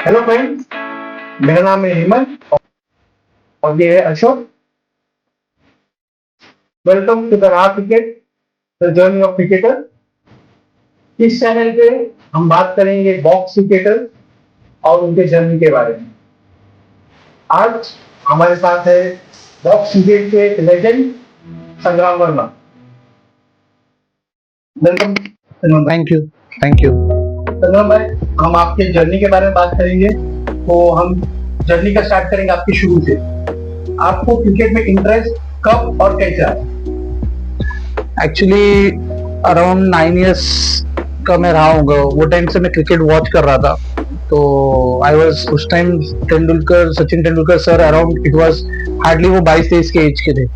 Hello friends, मेरा नाम है हेमंत और ये है अशोक। वेलकम टू द राह cricket, the journey of cricketer. इस चैनल पे हम बात करेंगे बॉक्स क्रिकेटर और उनके जर्नी के बारे में। आज हमारे साथ है बॉक्स क्रिकेट के लेजेंड संग्राम वर्मा। वेलकम संग्राम भाई। Thank you. संग्राम भाई, हम आपके जर्नी के बारे में बात करेंगे। तो हम जर्नी का स्टार्ट करेंगे आपकी शुरू से। आपको क्रिकेट में इंटरेस्ट कब और कैसे आया? एक्चुअली अराउंड 9 इयर्स का मैं रहा हूँगा। वो टाइम से मैं क्रिकेट वॉच कर रहा था। तो आई वाज उस time Sachin Tendulkar sir around it was hardly वो 22-23 के एज के थे।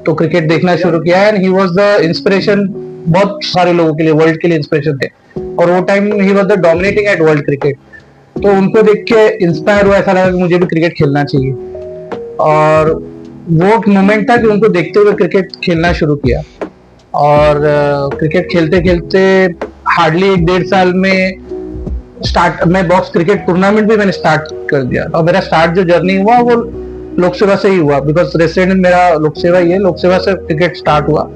तो क्रिकेट देखना शुरू किया and he was the inspiration बहुत सारे लोगों के लिए, वर्ल्ड के लिए इंस्पिरेशन थे। और वो time he was the dominating at world cricket. तो उनको देख के इंस्पायर हुआ, ऐसा लगा कि मुझे भी क्रिकेट खेलना चाहिए। और वो मोमेंट था कि उनको देखते हुए क्रिकेट खेलना शुरू किया। और क्रिकेट खेलते खेलते हार्डली 1-1.5 साल में मैं बॉक्स क्रिकेट टूर्नामेंट भी मैंने स्टार्ट कर दिया। और मेरा स्टार्ट जो जर्नी हुआ वो लोक सेवा से ही हुआ, बिकॉज रेसिडेंट मेरा लोक सेवा ही है। लोक सेवा से क्रिकेट स्टार्ट हुआ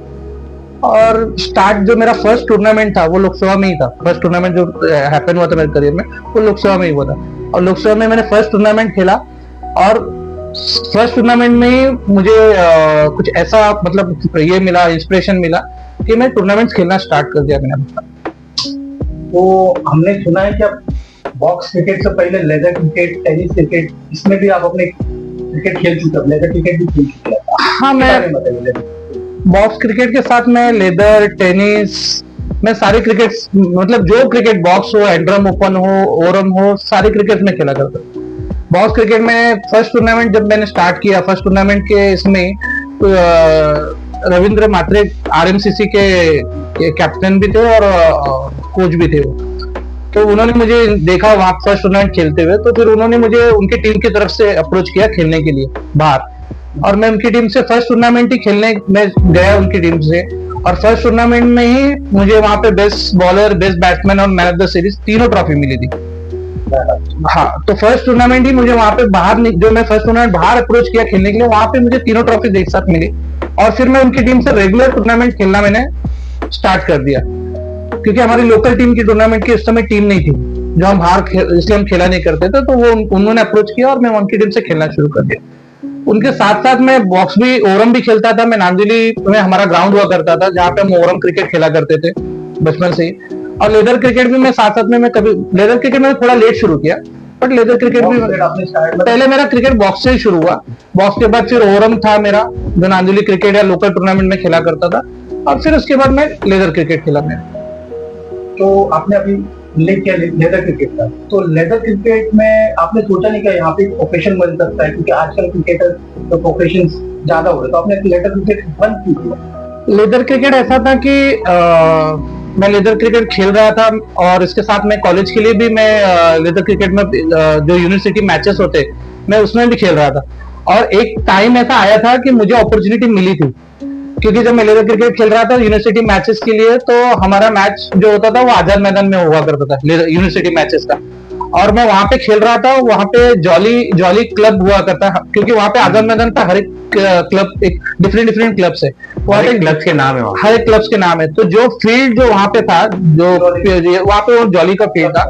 और स्टार्ट जो मेरा फर्स्ट टूर्नामेंट था वो लोक सेवा में ही था। फर्स्ट टूर्नामेंट जो हैपन हुआ था मेरे करियर में वो लोक सेवा में ही हुआ था। और लोक सेवा में मैंने फर्स्ट टूर्नामेंट खेला और फर्स्ट टूर्नामेंट में ही मुझे कुछ ऐसा मतलब ये मिला, इंस्पिरेशन मिला कि मैं टूर्नामेंट खेलना स्टार्ट कर दिया मैंने। तो हमने सुना है कि आप बॉक्स क्रिकेट से पहले लेदर क्रिकेट, टेनिस क्रिकेट, इसमें भी आप अपने क्रिकेट खेल चुके हैं, लेदर क्रिकेट भी खेल चुके हैं। हाँ, मैं बॉक्स क्रिकेट के साथ मैं लेदर, टेनिस, मैं सारे क्रिकेट मतलब जो क्रिकेट बॉक्स हो, एंड्रम ओपन हो, ओरम हो, सारे क्रिकेट में खेला करता हूँ। बॉक्स क्रिकेट में फर्स्ट टूर्नामेंट जब मैंने स्टार्ट किया, फर्स्ट टूर्नामेंट के इसमें तो रविंद्र मात्रे आरएमसीसी के कैप्टन भी थे और कोच भी थे वो। तो उन्होंने मुझे देखा वहां फर्स्ट टूर्नामेंट खेलते हुए, तो फिर उन्होंने मुझे उनकी टीम की तरफ से अप्रोच किया खेलने के लिए बाहर। और मैं उनकी टीम से फर्स्ट टूर्नामेंट ही खेलने में गया उनकी टीम से। और फर्स्ट टूर्नामेंट में ही मुझे वहां पे बेस्ट बॉलर, बेस्ट बैट्समैन और मैन ऑफ द सीरीज तीनों ट्रॉफी मिली थी। हाँ, तो फर्स्ट टूर्नामेंट ही मुझे वहां पे बाहर, जो मैं फर्स्ट टूर्नामेंट बाहर अप्रोच किया खेलने के लिए, वहां पे मुझे तीनों ट्रॉफी एक साथ मिली। और फिर मैं उनकी टीम से रेगुलर टूर्नामेंट खेलना मैंने स्टार्ट कर दिया, क्योंकि हमारी लोकल टीम की टूर्नामेंट की उस समय टीम नहीं थी जो हम बाहर, इसलिए हम खेला नहीं करते थे। तो वो उन्होंने अप्रोच किया और मैं उनकी टीम से खेलना शुरू कर दिया। उनके साथ साथ मैं बॉक्स भी, ओरम भी खेलता था। मैं नांदिली में हमारा ग्राउंड हुआ करता था जहाँ पे हम ओरम क्रिकेट खेला करते थे बचपन से ही। और लेदर क्रिकेट भी मैं साथ साथ में, मैं कभी लेदर क्रिकेट में थोड़ा लेट शुरू किया, बट लेदर क्रिकेट भी पहले मेरा क्रिकेट बॉक्स से ही शुरू हुआ। बॉक्स के बाद फिर ओरम था मेरा, जो नांदिली क्रिकेट या लोकल टूर्नामेंट में खेला करता था। और फिर उसके बाद मैं लेदर क्रिकेट खेला मैंने। तो आपने अभी उल्लेख किया लेदर क्रिकेट का, तो लेदर क्रिकेट में आपने सोचा नहीं कि यहाँ पे प्रोफेशन बन सकता है, क्योंकि आजकल क्रिकेटर तो प्रोफेशन ज्यादा हो रहे, तो आपने लेदर क्रिकेट बंद क्यों किया? लेदर क्रिकेट ऐसा था कि मैं लेदर क्रिकेट खेल रहा था और इसके साथ में कॉलेज के लिए भी मैं लेदर क्रिकेट में जो यूनिवर्सिटी मैचेस होते मैं उसमें भी खेल रहा था। और एक टाइम ऐसा आया था कि मुझे अपॉर्चुनिटी मिली थी, क्योंकि जब मैं लेदर क्रिकेट खेल रहा था यूनिवर्सिटी मैचेस के लिए, तो हमारा मैच जो होता था वो आजाद मैदान में हुआ करता था यूनिवर्सिटी मैचेस का। और मैं वहां पे खेल रहा था, वहां पे जॉली क्लब हुआ करता, क्योंकि वहां पे आजाद मैदान का हर एक क्लब, एक डिफरेंट क्लब्स है, वहाँ पे क्लब्स के नाम है, हर एक क्लब्स के नाम है। तो जो फील्ड जो वहां पे था, जो वहां पे वो जॉली का फील्ड था,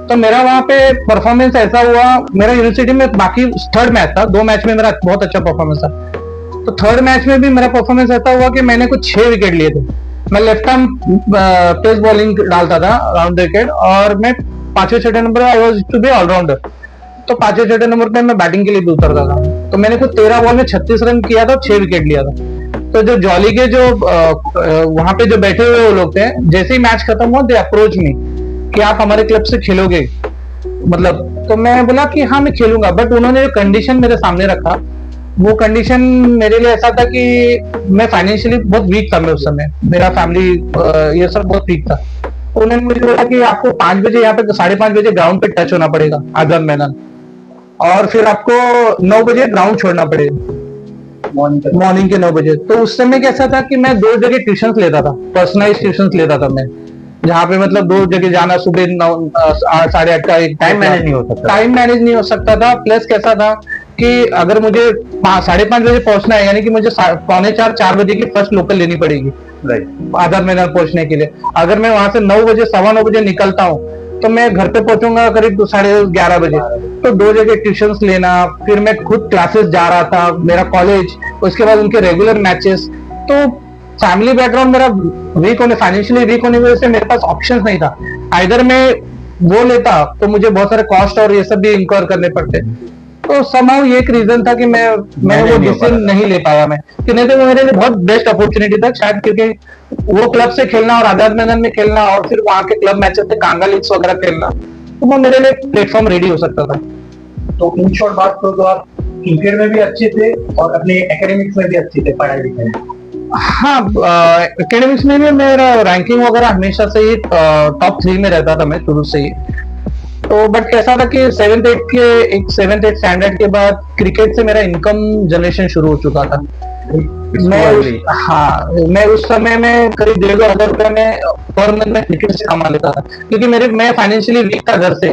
तो मेरा वहां पे परफॉर्मेंस ऐसा हुआ, मेरा यूनिवर्सिटी में बाकी थर्ड मैच था, 2 मैच में मेरा बहुत अच्छा परफॉर्मेंस था। तो थर्ड मैच में भी मेरा परफॉर्मेंस ऐसा हुआ कि मैंने कुछ 6 विकेट लिए थे। मैं लेफ्ट आर्म पेस बॉलिंग डालता था राउंड विकेट, और मैं 5वें-6वें number I was to be all-rounder. तो 5वें-6वें नंबर पे मैं बैटिंग के लिए भी उतरता था। तो मैंने कुछ 13 बॉल में 36 रन किया था, 6 विकेट लिया था। तो जो जॉली के जो वहां पे जो बैठे हुए वो लोग थे, जैसे ही मैच खत्म हुआ, दे अप्रोच मी कि आप हमारे क्लब से खेलोगे, मतलब। तो मैं बोला कि हाँ मैं खेलूंगा, बट उन्होंने जो कंडीशन मेरे सामने रखा, वो कंडीशन मेरे लिए ऐसा था कि मैं फाइनेंशियली बहुत वीक था। मैं उस समय, मेरा फैमिली ये सब बहुत वीक था। उन्होंने मुझे बोला कि आपको 5 बजे यहाँ पे, 5:30 बजे ग्राउंड पे टच होना पड़ेगा आजाद मैदान, और फिर आपको 9 बजे ग्राउंड छोड़ना पड़ेगा, मॉर्निंग के 9 बजे। तो उस समय कैसा था कि मैं 2 जगह ट्यूशन लेता था, पर्सनलाइज ट्यूशन लेता था मैं, जहाँ पे मतलब 2 जगह जाना, सुबह 8:30 का एक टाइम मैनेज नहीं हो सकता। टाइम मैनेज नहीं हो सकता था। प्लस कैसा था कि अगर मुझे 5:30 बजे पहुंचना है, यानी कि मुझे 3:45-4 बजे की फर्स्ट लोकल लेनी पड़ेगी राइट। आजाद मैदान पहुंचने के लिए। अगर मैं वहां से 9 बजे 9:15 बजे निकलता हूँ तो मैं घर पे पहुंचूंगा करीब 11:30 बजे। तो 2 जगह ट्यूशंस लेना, फिर मैं खुद क्लासेस जा रहा था, मेरा कॉलेज, उसके बाद उनके रेगुलर मैचेस। तो फैमिली बैकग्राउंड मेरा वीक होने, फाइनेंशियली वीक होने की वजह से मेरे पास ऑप्शंस नहीं था। आइदर मैं वो लेता तो मुझे बहुत सारे कॉस्ट और ये सब भी इंक्योर करने पड़ते। तो somehow ये एक रीजन था कि मैं वो डिसीजन नहीं ले पाया मैं, कि नहीं तो मेरे लिए बहुत बेस्ट अपॉर्चुनिटी था शायद, क्योंकि वो क्लब से खेलना और आजाद मैदान में खेलना और फिर वहां के क्लब मैचेस से कांगा लीग्स वगैरह खेलना, तो वो मेरे लिए प्लेटफॉर्म रेडी हो सकता था। तो इन शॉर्ट बात करो तो आप क्रिकेट में भी अच्छे थे और अपने एकेडमिक्स में भी अच्छे थे, पढ़ाई लिखाई में। हाँ, एकेडमिक्स में भी मेरा रैंकिंग वगैरह हमेशा से ही टॉप 3 में रहता था मैं शुरू से ही। तो बट कैसा था कि 7th 8 स्टैंडर्ड के बाद क्रिकेट से मेरा इनकम जनरेशन शुरू हो चुका था। मैं उस समय में करीब 1,500 में पर मंथ में क्रिकेट से कमा लेता था, क्योंकि मैं फाइनेंशियली वीक था घर से,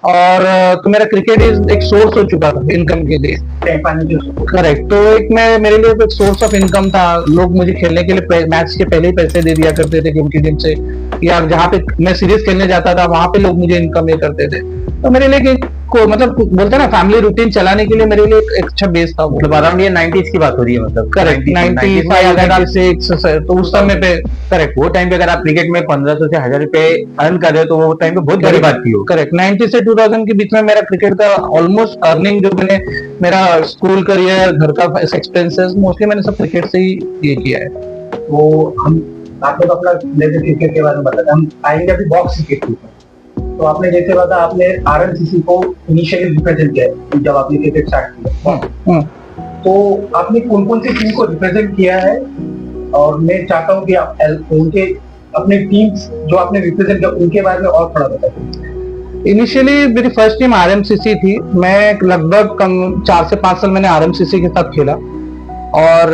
और तो मेरा क्रिकेट एक सोर्स हो चुका था इनकम के लिए। करेक्ट। तो मेरे लिए एक सोर्स ऑफ इनकम था। लोग मुझे खेलने के लिए मैच के पहले ही पैसे दे दिया करते थे उनकी टीम से, या जहाँ पे मैं सीरीज खेलने जाता था वहां पे लोग मुझे इनकम ये करते थे। तो मेरे लिए मतलब बोलते हैं ना, फैमिली रूटीन चलाने के लिए मेरे लिए एक अच्छा बेस था। मतलब अराउंड ये 90s की बात हो रही है, मतलब करेक्ट 95 तो उस समय पे। करेक्ट। वो टाइम पे अगर आप क्रिकेट में 1500 से 1000 रुपए अर्न कर रहे हो तो वो टाइम पे बहुत बड़ी बात थी। करेक्ट। 90 से 2000 के बीच में मेरा क्रिकेट का ऑलमोस्ट अर्निंग, जो मैंने मेरा स्कूल करियर, घर का एक्सपेंसेस, मोस्टली मैंने सब क्रिकेट से ही ये किया है। तो हम आपने तो अपना लेजर क्रिकेट के बारे में बताया, हम आएंगे अभी बॉक्स क्रिकेट के ऊपर। तो आपने जैसे बताया, आपने आरएमसीसी को इनिशियली रिप्रेजेंट किया जब आपने क्रिकेट स्टार्ट किया। तो आपने कौन कौन सी टीम को रिप्रेजेंट किया है, और मैं चाहता हूँ कि आप उनके अपने टीम्स जो आपने रिप्रेजेंट किया उनके बारे में और थोड़ा बताइए। इनिशियली मेरी फर्स्ट टीम आरएमसीसी थी। मैं लगभग 4 से 5 साल मैंने आरएमसीसी के साथ खेला, और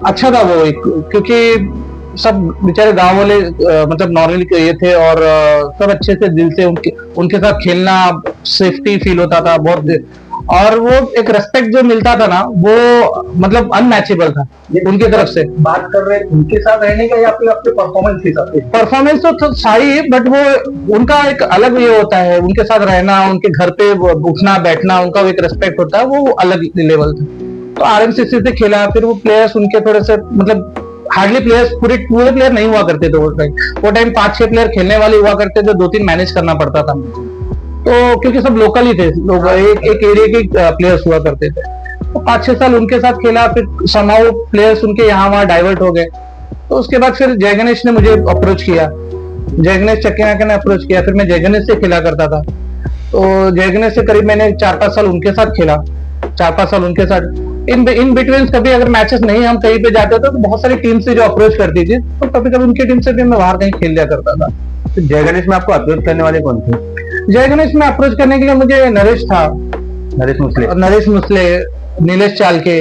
अच्छा था वो क्योंकि सब बेचारे गांव वाले मतलब नॉर्मली ये थे, और सब अच्छे से दिल से उनके साथ खेलना, सेफ्टी फील होता था बहुत, और वो एक रेस्पेक्ट जो मिलता था ना, वो मतलब अनमैचेबल था उनकी तरफ से। बात कर रहे हैं उनके साथ रहने का या फिर आपके परफॉर्मेंस के साथ? परफॉर्मेंस तो सारी है, बट वो उनका एक अलग ये होता है, उनके साथ रहना, उनके घर पे उठना बैठना, उनका एक रेस्पेक्ट होता है, वो अलग लेवल था। तो आरएमसीसी से खेला, फिर वो प्लेयर्स उनके थोड़े से मतलब हार्डली प्लेयर्स पूरे प्लेयर नहीं हुआ करते थे वो टाइम 5-6 प्लेयर खेलने वाले हुआ करते थे, 2-3 मैनेज करना पड़ता था। तो क्योंकि सब लोकल ही थे लोग, एक एरिया के प्लेयर्स हुआ करते थे। तो 5-6 साल उनके साथ खेला, फिर समाओ प्लेयर्स उनके यहाँ वहां डाइवर्ट हो गए। तो उसके बाद फिर जय गणेश ने मुझे अप्रोच किया, जय गणेश चक्कीनाके ने अप्रोच किया, फिर मैं जय गणेश से खेला करता था। तो जय गणेश से करीब मैंने 4-5 साल उनके साथ खेला, 4-5 साल उनके साथ। इन बिटवीन कभी अगर मैचेस नहीं हम कहीं पे जाते थे तो बहुत सारी टीम से जो अप्रोच करती थी, तो कभी कभी उनकी टीम से भी मैं बाहर कहीं खेल लिया करता था। तो जय गणेश में आपको अप्रोच करने वाले कौन थे? जय गणेश में अप्रोच करने के लिए मुझे नरेश था, नरेश मुसले, नीलेश चालके,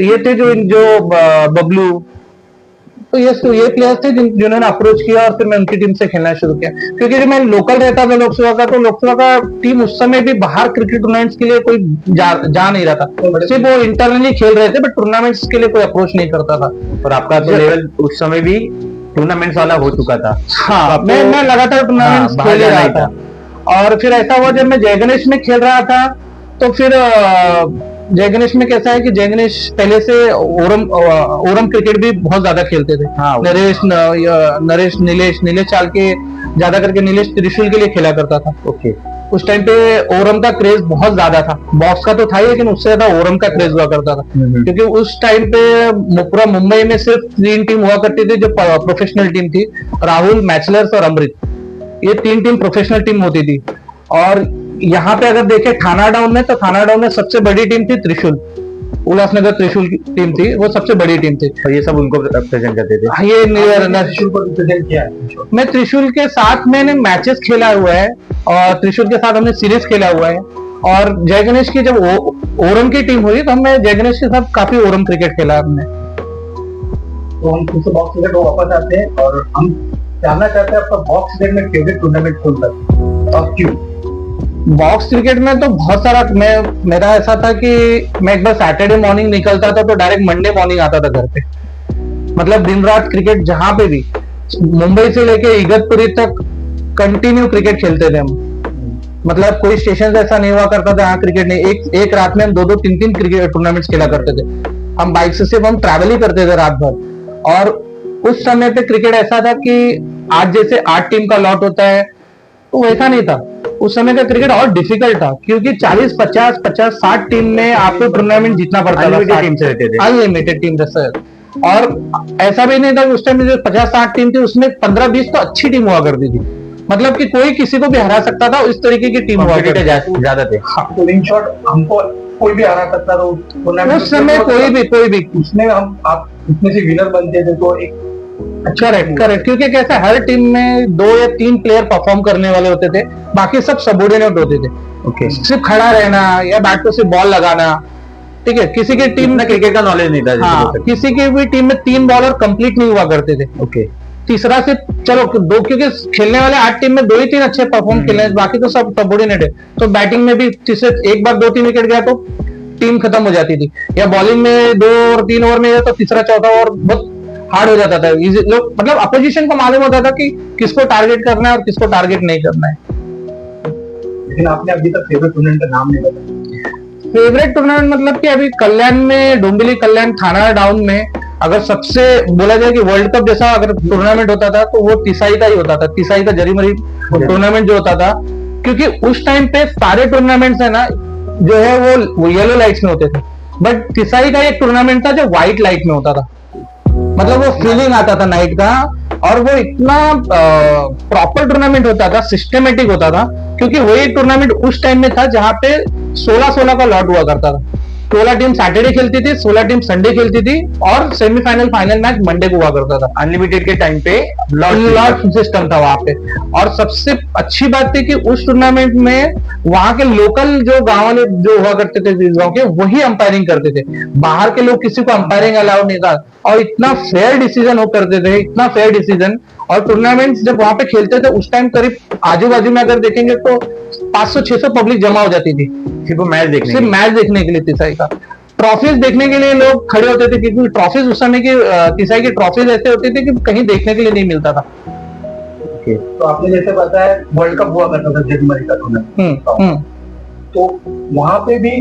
ये थे जो बबलू। तो ये प्लेयर्स थे जिन्होंने अप्रोच किया, और फिर मैं उनकी टीम से खेलना शुरू किया। क्योंकि जब मैं लोकल रहता था लोकसभा का, तो लोकसभा का टीम उस समय भी बाहर क्रिकेट टूर्नामेंट्स के लिए कोई जा नहीं रहा था, सिर्फ वो इंटरनली खेल रहे थे, बट टूर्नामेंट्स के लिए कोई अप्रोच नहीं करता था। और आपका तो लेवल उस समय भी टूर्नामेंट्स वाला हो चुका था। हाँ, तो मैं लगातार टूर्नामेंट्स खेल रहा था। और फिर ऐसा हुआ जब मैं जय गणेश में खेल रहा था, तो फिर जय गणेश में कैसा है कि जय गणेश पहले से ओरम क्रिकेट भी बहुत ज्यादा खेलते थे। हाँ, नरेश नीलेश चाल के ज्यादा करके, नीलेश त्रिशूल के लिए खेला करता था। ओके। उस टाइम पे ओरम का क्रेज बहुत ज्यादा था, बॉक्स का तो था ही, लेकिन उससे ज्यादा ओरम का क्रेज हुआ करता था। क्योंकि उस टाइम पे पूरा मुंबई में सिर्फ 3 टीम हुआ करती थी जो प्रोफेशनल टीम थी, राहुल, मैचलर्स और अमृत। ये 3 टीम प्रोफेशनल टीम होती थी। और यहाँ पे अगर देखें थाना डाउन में, तो थाना डाउन में सबसे बड़ी टीम थी त्रिशूल, उल्लासनगर त्रिशूल की टीम थी, वो सबसे बड़ी टीम थी। और ये सब उनको रिप्रेजेंट करते थे। ये त्रिशूल को रिप्रेजेंट किया है। मैं त्रिशूल के साथ मैंने मैचेस खेला हुआ है, और त्रिशूल के साथ हमने सीरीज खेला हुआ है। और जय गणेश की जब ओरम की टीम हुई, तो हमने जय गणेश के साथ काफी ओरम क्रिकेट खेला हमने। तो हम फिर से बॉक्स क्रिकेट को वापस आते हैं और हम जानना चाहते हैं आपका बॉक्स क्रिकेट में फेवरेट टूर्नामेंट कौन सा है और क्यों? बॉक्स क्रिकेट में तो बहुत सारा मेरा ऐसा था कि मैं एक बार सैटरडे मॉर्निंग निकलता था तो डायरेक्ट मंडे मॉर्निंग आता था घर पे। मतलब दिन रात क्रिकेट जहां पे भी, मुंबई से लेके इगतपुरी तक कंटिन्यू क्रिकेट खेलते थे हम। मतलब कोई स्टेशन ऐसा नहीं हुआ करता था यहाँ क्रिकेट नहीं। एक रात में हम 2-2 3-3 क्रिकेट टूर्नामेंट्स खेला करते थे। हम बाइक से सिर्फ हम ट्रैवल ही करते थे रात भर। और उस समय पे क्रिकेट ऐसा था कि आज जैसे 8 टीम का लॉट होता है तो वैसा नहीं था। उस समय का क्रिकेट और डिफिकल्ट था क्योंकि 40-50-50-60 टीम में आपको टूर्नामेंट जीतना पड़ता था। अनलिमिटेड टीम से रहते थे। अनलिमिटेड टीम जैसे। और ऐसा भी नहीं था कि उस टाइम में जो 50-60 टीम थी उसमें 15-20 तो अच्छी टीम हुआ करती थी। मतलब कि कोई किसी को भी हरा सकता था, इस तरीके की टीम हुआ करती थी। ज्यादा थे। हाँ। तो इन शॉर्ट हमको कोई भी हरा सकता था उस समय, कोई भी उसमें हम आप उसमें से विनर बनते थे तो एक करेक्ट क्योंकि कैसे हर टीम में 2 या 3 प्लेयर परफॉर्म करने वाले होते थे, बाकी सब सबऑर्डिनेट होते थे। ओके। सिर्फ खड़ा रहना या बैट को सिर्फ बॉल लगाना, ठीक है। किसी की टीम में क्रिकेट का नॉलेज नहीं था। हाँ, किसी की भी टीम में 3 बॉलर कंप्लीट नहीं हुआ करते थे। ओके। तीसरा से चलो 2, क्योंकि खेलने वाले 8 टीम में 2 ही 3 अच्छे परफॉर्म खेलने, बाकी तो सब सबऑर्डिनेट है। तो बैटिंग में भी तीसरे एक बार 2-3 विकेट गया तो टीम खत्म हो जाती थी, या बॉलिंग में 2 और 3 ओवर में गया तो तीसरा चौथा ओवर बहुत हार्ड हो जाता था। लोग मतलब अपोजिशन को मालूम होता था कि किसको टारगेट करना है और किसको टारगेट नहीं करना है। लेकिन आपने अभी तक फेवरेट टूर्नामेंट का नाम नहीं बताया। फेवरेट टूर्नामेंट मतलब कि अभी कल्याण में, डोंबिवली कल्याण थाना डाउन में अगर सबसे बोला जाए कि वर्ल्ड कप जैसा अगर टूर्नामेंट होता था तो वो तिसाई का ही होता था। तिसाई का जरीमरी टूर्नामेंट जो होता था, क्योंकि उस टाइम पे सारे टूर्नामेंट्स है ना जो है वो येलो लाइट्स में होते थे, बट तिसाई का एक टूर्नामेंट था जो व्हाइट लाइट में होता था। मतलब वो फीलिंग आता था नाइट का, और वो इतना प्रॉपर टूर्नामेंट होता था, सिस्टमेटिक होता था, क्योंकि वही टूर्नामेंट उस टाइम में था जहां पे 16-16 का लॉट हुआ करता था। 16 टीम सैटरडे खेलती थी, 16 टीम संडे खेलती थी, और सेमीफाइनल फाइनल मैच मंडे को हुआ करता था। अनलिमिटेड के टाइम पे लॉट सिस्टम था वहां पे। और सबसे अच्छी बात थी कि उस टूर्नामेंट में वहां के लोकल जो गांव वाले जो हुआ करते थे, जिस गांव के, वही अंपायरिंग करते थे। बाहर के लोग किसी को अंपायरिंग अलाउ नहीं था, और इतना फेयर डिसीजन हो करते थे, इतना फेयर डिसीजन। और टूर्नामेंट जब वहां पे खेलते थे उस टाइम करीब आजू बाजू में अगर देखेंगे तो 500-600 पब्लिक जमा हो जाती थी सिर्फ मैच देखने के लिए। तिसाई का ट्रॉफीज देखने के लिए लोग खड़े होते थे, क्योंकि ट्रॉफीज उस समय की तिसाई की ट्रॉफीज ऐसे होती थी कि कहीं देखने के लिए नहीं मिलता था। तो आपने जैसे बताया वर्ल्ड कप हुआ करता था जनवरी का टूर्नामेंट, तो वहां पे भी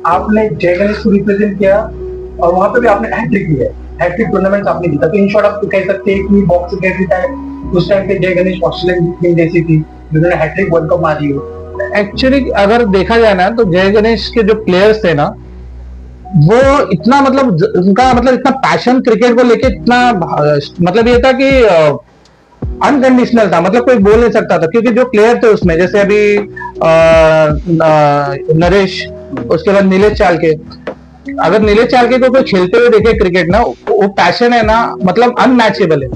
आपने जय गणेश को रिप्रेजेंट किया और वहां पे भी आपने हैट्रिक लिया, हैट्रिक टूर्नामेंट आपने जीता। तो इन शॉर्ट आप कह सकते हैं कि बॉक्स क्रिकेट जीता है उस टाइम पे जय गणेश ऑस्ट्रेलियन टीम जैसी थी जिन्होंने हैट्रिक वर्ल्ड कप मारी हो। एक्चुअली अगर देखा जाए ना तो जय गणेश के जो प्लेयर्स थे ना, वो इतना मतलब उनका मतलब इतना पैशन क्रिकेट को लेके, इतना मतलब ये था कि अनकंडीशनल था, मतलब कोई बोल नहीं सकता था। क्योंकि जो प्लेयर थे उसमें, जैसे अभी नरेश, उसके बाद नीलेश चालके, अगर नीलेश चालके को कोई खेलते हुए देखे क्रिकेट ना, वो पैशन है ना मतलब अनमैचेबल है।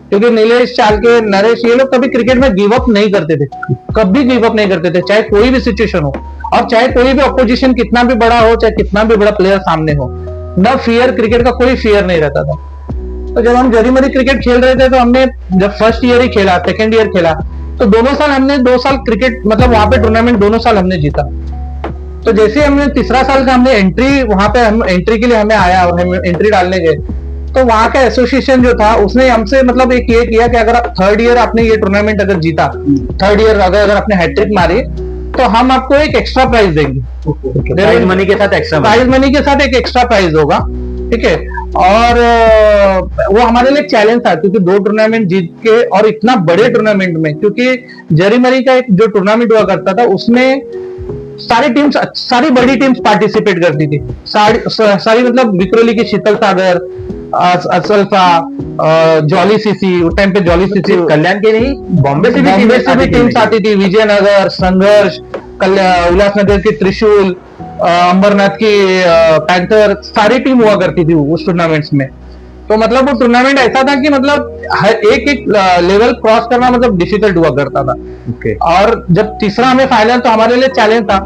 क्योंकि नीलेश चालके, नरेश, ये लोग कभी क्रिकेट में गिव अप नहीं करते थे, कभी गिव अप नहीं करते थे, चाहे कोई भी सिचुएशन हो, और चाहे कोई भी अपोजिशन कितना भी बड़ा हो, चाहे कितना भी बड़ा प्लेयर सामने हो, न फियर, क्रिकेट का कोई फियर नहीं रहता था। तो जब हम जरीमरी क्रिकेट खेल रहे थे तो हमने जब फर्स्ट ईयर ही खेला, सेकेंड ईयर खेला, तो दोनों साल हमने 2 साल क्रिकेट मतलब वहां पे टूर्नामेंट दोनों साल हमने जीता। तो जैसे हमने तीसरा साल का हमने एंट्री, वहां पे हम एंट्री के लिए हमें आया और हम एंट्री डालने गए, तो वहां का एसोसिएशन जो था उसने हमसे मतलब एक ये किया कि अगर आप थर्ड ईयर आपने ये टूर्नामेंट अगर जीता, थर्ड ईयर अगर आपने हैट्रिक मारी, तो हम आपको एक एक्स्ट्रा प्राइज देंगे। प्राइज मनी के साथ एक्स्ट्रा प्राइज मनी के साथ एक एक्स्ट्रा प्राइज होगा, ठीक है। और वो हमारे लिए चैलेंज था, क्योंकि 2 टूर्नामेंट जीत के, और इतना बड़े टूर्नामेंट में, क्योंकि जरीमरी का एक जो टूर्नामेंट हुआ करता था उसमें सारी बड़ी टीम्स पार्टिसिपेट करती थी। सारी मतलब विक्रोली की शीतल सागर, असल्फा, जॉली सीसी, उस टाइम पे जॉली सीसी, कल्याण के नहीं, बॉम्बे से भी टीम्स आती थी, विजयनगर, संघर्ष, उल्लासनगर की त्रिशूल, अंबरनाथ की पैंथर, सारी टीम हुआ करती थी उस टूर्नामेंट्स में। तो मतलब वो टूर्नामेंट ऐसा था कि मतलब एक लेवल क्रॉस करना मतलब डिफिकल्ट हुआ करता था। और जब तीसरा हमें फाइनल, तो हमारे लिए चैलेंज था,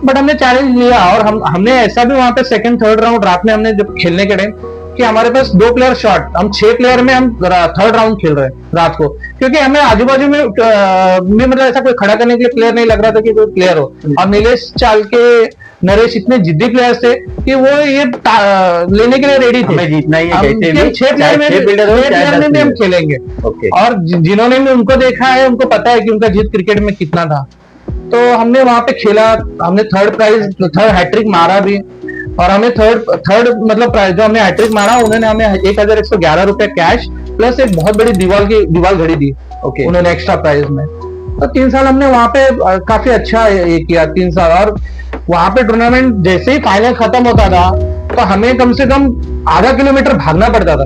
बट हमने चैलेंज लिया, और हमने ऐसा भी वहां पे सेकंड थर्ड राउंड रात में हमने जब खेलने के टाइम कि हमारे पास 2 प्लेयर शॉर्ट, हम 6 प्लेयर में हम थर्ड राउंड खेल रहे हैं रात को, क्योंकि हमें आजू बाजू में मतलब ऐसा कोई खड़ा करने के लिए प्लेयर नहीं लग रहा था कि कोई प्लेयर हो। और नीलेश चाल के नरेश इतने जिद्दी प्लेयर्स थे कि वो ये लेने के लिए रेडी थे, हमें जीतना ही है हम कैसे भी, 6 प्लेयर में चाहे 6 बिल्डर हो, चाहे 6 प्लेयर 10 में भी हम प्लेयर। खेलेंगे। ओके। और जिन्होंने भी उनको देखा है उनको पता है कि उनका जीत क्रिकेट में कितना था। तो हमने वहां पे खेला, हमने थर्ड हैट्रिक मारा भी, और हमें थर्ड मतलब प्राइज जो हमने हैट्रिक मारा, उन्होंने हमें 1111 रुपए कैश प्लस एक बहुत बड़ी दीवार घड़ी दी ओके। उन्होंने एक्स्ट्रा प्राइज में। तो 3 साल हमने वहां पे काफी अच्छा ये किया 3 साल। और वहां पे टूर्नामेंट जैसे ही फाइनल खत्म होता था तो हमें कम से कम आधा किलोमीटर भागना पड़ता था,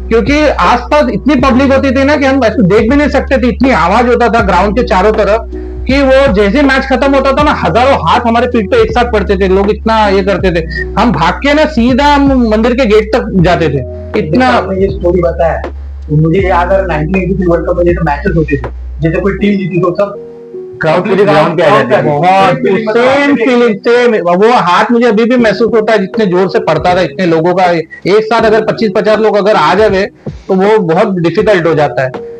क्योंकि आसपास इतनी पब्लिक होती थी ना कि हम ऐसे देख भी नहीं सकते थे, इतनी आवाज होता था ग्राउंड के चारों तरफ कि वो जैसे मैच खत्म होता था ना, हजारों हाथ हमारे पीठ पे एक साथ पड़ते थे, लोग इतना ये करते थे, हम भाग के ना सीधा हम मंदिर के गेट तक जाते थे। इतना आपने ये स्टोरी बताया तो मुझे याद आ रहा 1983 वर्ल्ड कप में जैसे मैचेस होते थे, जैसे कोई टीम जीती तो सब क्राउड पूरी ग्राउंड पे आ जाती है। बहुत सेम फीलिंग, सेम वो हाथ मुझे अभी भी महसूस होता है, जितने जोर से पड़ता था, इतने लोगों का एक साथ अगर 25-50 लोग अगर आ जावे तो वो बहुत डिफिकल्ट हो जाता है।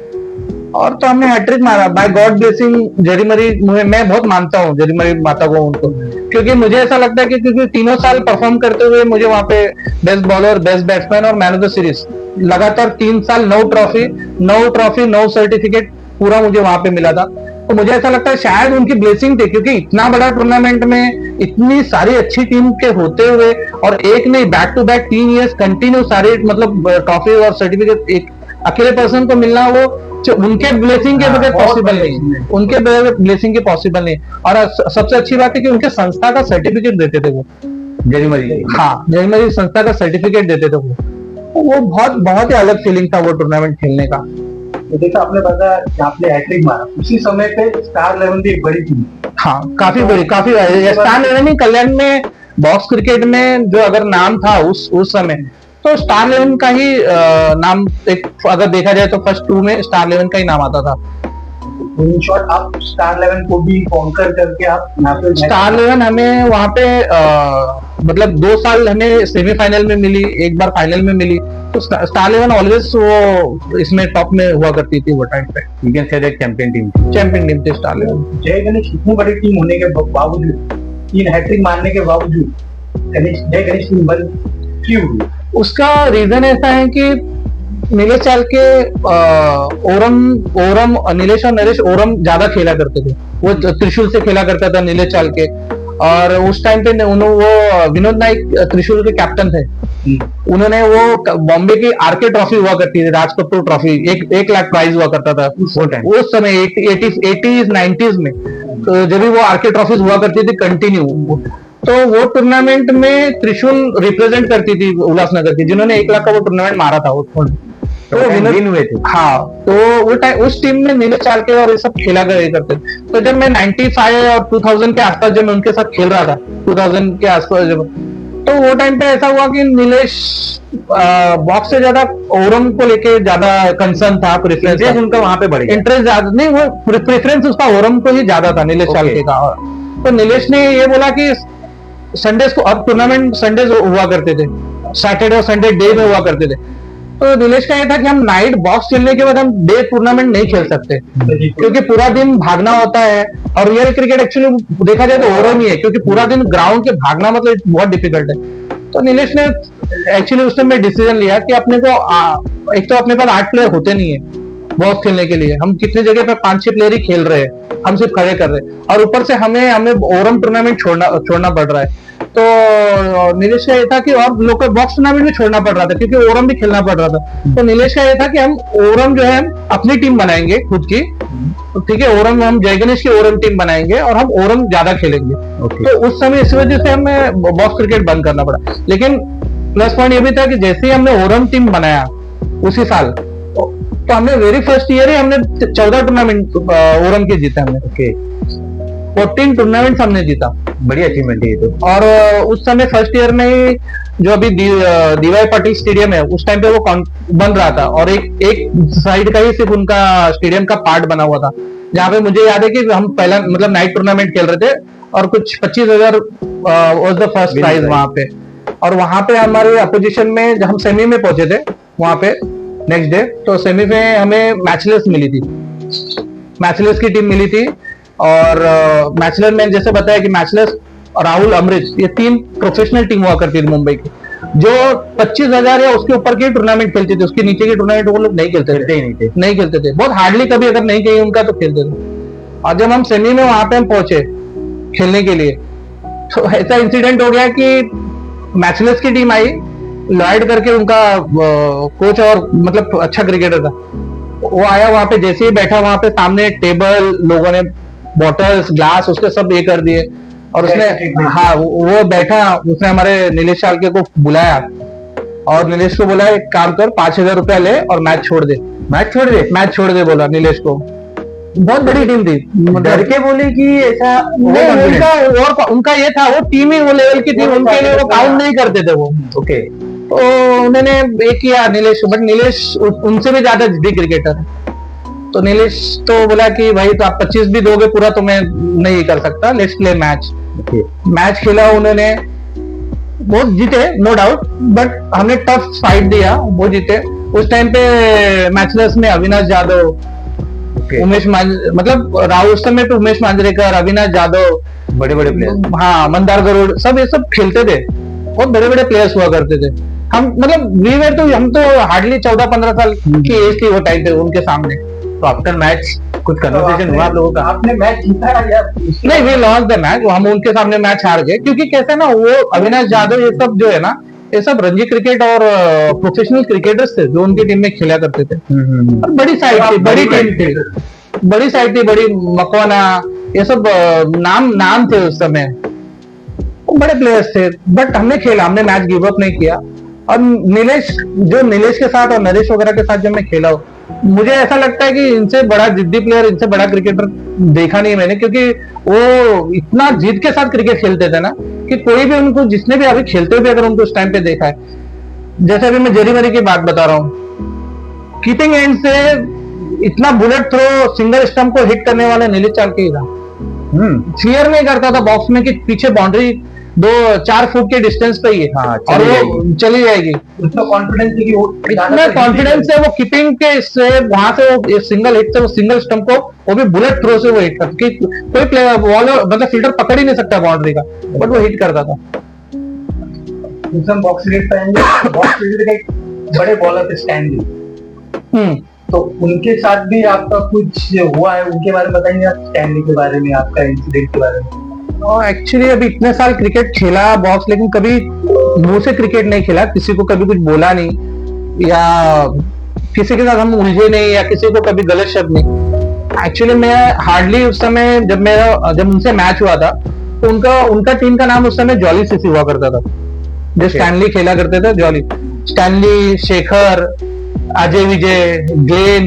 और तो हमने हैट्रिक मारा, बाय गॉड ब्लेसिंग। जरीमरी मैं बहुत मानता हूँ जरीमरी माता को, उनको, क्योंकि मुझे ऐसा लगता है कि क्योंकि तीनों साल परफॉर्म करते हुए मुझे वहां पे बेस्ट बॉलर, बेस्ट बैट्समैन और मैन ऑफ द सीरीज लगातार 3 साल 9 ट्रॉफी 9 सर्टिफिकेट पूरा मुझे वहां पे मिला था। तो मुझे ऐसा लगता है शायद उनकी ब्लेसिंग थी, क्योंकि इतना बड़ा टूर्नामेंट में इतनी सारी अच्छी टीम के होते हुए और एक नहीं back to back 3 years continue सारे मतलब ट्रॉफी और सर्टिफिकेट एक अकेले पर्सन को मिलना, वो उनके ब्लेसिंग के बगैर पॉसिबल नहीं, उनके ब्लेसिंग के पॉसिबल नहीं। और सबसे अच्छी बात है कि उनके संस्था का सर्टिफिकेट देते थे वो, जरीमरी। हाँ जरीमरी संस्था का सर्टिफिकेट देते थे वो बहुत ही अलग फीलिंग था वो टूर्नामेंट खेलने का। तो जैसा आपने बताया कि आपने हैट्रिक मारा, उसी समय पे स्टार 11 भी एक बड़ी टीम थी। हाँ काफी बड़ी, काफी स्टार 11 कल्याण में बॉक्स क्रिकेट में जो अगर नाम था उस समय, तो स्टार 11 का ही नाम एक अगर देखा जाए तो फर्स्ट 2 में स्टार 11 का ही नाम आता था। इन शॉर्ट आप स्टार 11 को भी कॉन्कर करके आप नेशनल स्टार 11 हमें वहां पे मतलब 2 साल हमें सेमीफाइनल में मिली, एक बार फाइनल में मिली। तो स्टार 11 ऑलवेज वो इसमें टॉप में हुआ करती थी वो टाइम पे, you can say that champion team थी स्टार 11। जय गणेश इतनी बड़ी टीम होने के बावजूद, 3 हैट्रिक मारने के बावजूद जय गणेश टीम बंद क्यों हुई? उसका रीजन ऐसा है कि नीलेश चाल के ओरम नीलेश और नरेश ओरम ज्यादा खेला करते थे, वो त्रिशूल से खेला करता था नीलेश चाल के। और उस टाइम पे वो विनोद नाइक त्रिशूल के कैप्टन थे, उन्होंने वो बॉम्बे की आरके ट्रॉफी हुआ करती थी, राज कपूर ट्रॉफी, 1 लाख प्राइज हुआ करता था उस समय 80s 90s में। तो जब भी वो आरके ट्रॉफीज हुआ करती थी कंटिन्यू, तो वो टूर्नामेंट में त्रिशूल रिप्रेजेंट करती थी उल्लासनगर की, जिन्होंने 1 लाख का वो टूर्नामेंट मारा था तो विन हुए थे। हाँ, तो वो टाइम उस टीम में नीलेश चाल के और ये सब खेला करते थे। तो जब मैं 95 और 2000 के आसपास जब मैं उनके साथ खेल रहा था, 2000 के आसपास जब, तो वो टाइम पे ऐसा हुआ कि नीलेश बॉक्स से ज्यादा ओरम को लेके ज्यादा कंसर्न था, प्रेफरेंस उनका वहां पे बढ़ गया, इंटरेस्ट ज्यादा नहीं, वो प्रेफरेंस उसका ओरम को ही ज्यादा था नीलेश चाल के का। तो नीलेश ने ये बोला कि संडेज को, अब टूर्नामेंट संडेज हुआ करते थे, सैटरडे और संडे डे में हुआ करते थे। तो नीलेश का ये था कि हम नाइट बॉक्स खेलने के बाद हम डे टूर्नामेंट नहीं खेल सकते, क्योंकि पूरा दिन भागना होता है। और रियल क्रिकेट एक्चुअली देखा जाए तो ओरम ही है, क्योंकि पूरा दिन ग्राउंड के भागना मतलब बहुत डिफिकल्ट है। तो नीलेश ने एक्चुअली उस टाइम में डिसीजन लिया कि अपने को एक तो अपने पास 8 प्लेयर होते नहीं है बॉक्स खेलने के लिए, हम कितने जगह पे 5-6 प्लेयर ही खेल रहे हैं, हम सिर्फ खड़े कर रहे हैं, और ऊपर से हमें ओरम टूर्नामेंट छोड़ना पड़ रहा है। तो नीलेश का ये था कि और लोकल बॉक्स टूर्नामेंट भी छोड़ना पड़ रहा था, क्योंकि ओरम भी खेलना पड़ रहा था। तो नीलेश का ये था कि हम ओरम जो है अपनी टीम बनाएंगे खुद की, ठीक है, ओरम हम जय गणेश की ओरम टीम बनाएंगे और हम ओरम ज्यादा खेलेंगे। तो उस समय इस वजह से हमें बॉक्स क्रिकेट बंद करना पड़ा। लेकिन प्लस पॉइंट ये भी था कि जैसे ही हमने ओरम टीम बनाया उसी साल, तो हमने वेरी फर्स्ट ईयर ही हमने 14 टूर्नामेंट ओरम के जीते हमने। 14 टूर्नामेंट्स हमने जीता, बड़ी अचीवमेंट है ये तो। और उस समय फर्स्ट ईयर में ही जो अभी डीवाई पाटिल स्टेडियम है, उस टाइम पे वो बन रहा था, और एक साइड का ही सिर्फ उनका स्टेडियम का पार्ट बना हुआ था, जहाँ पे मुझे याद है कि हम पहला मतलब नाइट टूर्नामेंट खेल रहे थे और कुछ 25,000 वाज द फर्स्ट प्राइज वहां पे। और वहां पे हमारे अपोजिशन में जब हम सेमी में पहुंचे थे वहां पे नेक्स्ट डे, तो सेमी में हमें मैचलेस मिली थी, मैचलेस की टीम मिली थी। और मैचलेस में जैसे बताया कि मैचलेस, राहुल, अमरीश, ये 3 प्रोफेशनल टीम हुआ करती थी मुंबई की, जो 25,000 या उसके ऊपर की टूर्नामेंट खेलती थी। उसके नीचे की टूर्नामेंट वो लोग नहीं खेलते थे, नहीं खेलते थे, बहुत हार्डली, कभी अगर नहीं कही उनका तो खेलते थे। और जब हम सेमी में वहां पे हम पहुंचे खेलने के लिए, तो ऐसा इंसिडेंट हो गया कि मैचलेस की टीम आई, लॉयड करके उनका कोच और मतलब अच्छा क्रिकेटर था, वो आया वहां पे, जैसे ही बैठा वहां पे सामने टेबल, लोगों ने बॉटल्स, ग्लास उसके सब ये कर दिए। और उसने, हाँ, वो बैठा, उसने हमारे नीलेश चालके को बुलाया और नीलेश को बोला एक काम कर, 5,000 रुपया ले और मैच छोड़ दे, मैच छोड़ दे बोला नीलेश को। बहुत बड़ी टीम थी, डर के बोले कि ऐसा उनका ये था, वो टीम ही वो लेवल की थी, उनके लिए वो काउंट नहीं करते थे वो। ओके, तो उन्होंने एक किया नीलेश, बट नीलेश उनसे भी ज्यादा जिद्दी क्रिकेटर है। तो नीलेश तो बोला कि भाई तो आप 25 भी दोगे पूरा तो मैं नहीं कर सकता, लेट्स प्ले मैच। मैच खेला उन्होंने, बहुत जीते नो डाउट, बट हमने टफ फाइट दिया, वो जीते। उस टाइम पे मैचलेस में अविनाश यादव, उमेश मतलब राहुल, उस समय पे उमेश मांजरेकर, अविनाश यादव, बड़े बड़े प्लेयर, हाँ, मंदार गरुड़, सब ये सब खेलते थे, बहुत बड़े बड़े प्लेयर्स हुआ करते थे। हम मतलब हम तो हार्डली 14-15 साल की एज थी वो टाइम पे उनके सामने। तो आफ्टर मैच कुछ कन्वर्सेशन हुआ आप लोगों का? आपने मैच जीता या नहीं, वी लॉस्ट द मैच, हम उनके सामने मैच हार गए, क्योंकि कैसे ना, वो अविनाश यादव ये सब जो है ना, ये सब रणजी क्रिकेट और प्रोफेशनल क्रिकेटर्स थे जो उनकी टीम में खेला करते थे। और बड़ी साइड थी, बड़ी टीम थी, बड़ी साइड थी, बड़ी मकवाना, ये सब नाम थे उस समय, बड़े प्लेयर्स थे। बट हमने खेला, हमने मैच गिव अप नहीं किया। और नीलेश के साथ और नरेश वगैरह के साथ जब मैं खेला हूँ, मुझे ऐसा लगता है कि इनसे बड़ा जिद्दी प्लेयर, इनसे बड़ा क्रिकेटर देखा नहीं मैंने, क्योंकि वो इतना जिद के साथ क्रिकेट खेलते थे ना कि कोई भी उनको, जिसने भी अभी खेलते हुए अगर उनको उस टाइम पे देखा है, जैसे अभी मैं जेरी मरी की बात बता रहा हूँ, कीपिंग एंड से इतना बुलेट थ्रो सिंगल स्टंप को हिट करने वाला नीलेश चालके ही था। फियर नहीं करता था बॉक्स में कि पीछे बाउंड्री 2-4 फुट के डिस्टेंस पे ही है, हाँ, और वो चली जाएगी। उसका कॉन्फिडेंस है कि वो इतना कॉन्फिडेंस है वो कीपिंग के, इससे वहां से वो सिंगल हिट से, वो सिंगल स्टंप को वो भी बुलेट थ्रो से वो हिट करता, कोई प्लेयर बॉलर मतलब फील्डर पकड़ ही नहीं सकता बाउंड्री का, बट वो हिट करता था। बॉक्स क्रिकेट पे बॉक्स क्रिकेट के बड़े बॉलर थे स्टैनली, तो उनके साथ भी आपका कुछ हुआ है, उनके बारे में बताएंगे आप, स्टैनली के बारे में, आपका इंसिडेंट के बारे में? एक्चुअली अभी इतने साल क्रिकेट खेला बॉक्स, लेकिन कभी मुंह से क्रिकेट नहीं खेला, किसी को कभी कुछ बोला नहीं, या किसी के साथ हम उलझे नहीं, या किसी को कभी गलत शब्द नहीं। एक्चुअली मैं हार्डली उस समय जब उनसे मैच हुआ था, तो उनका टीम का नाम उस समय जॉली सीसी हुआ करता था, जो स्टैनली खेला करते थे। Jolly, Stanley, Shekhar, Ajay Vijay, Glenn,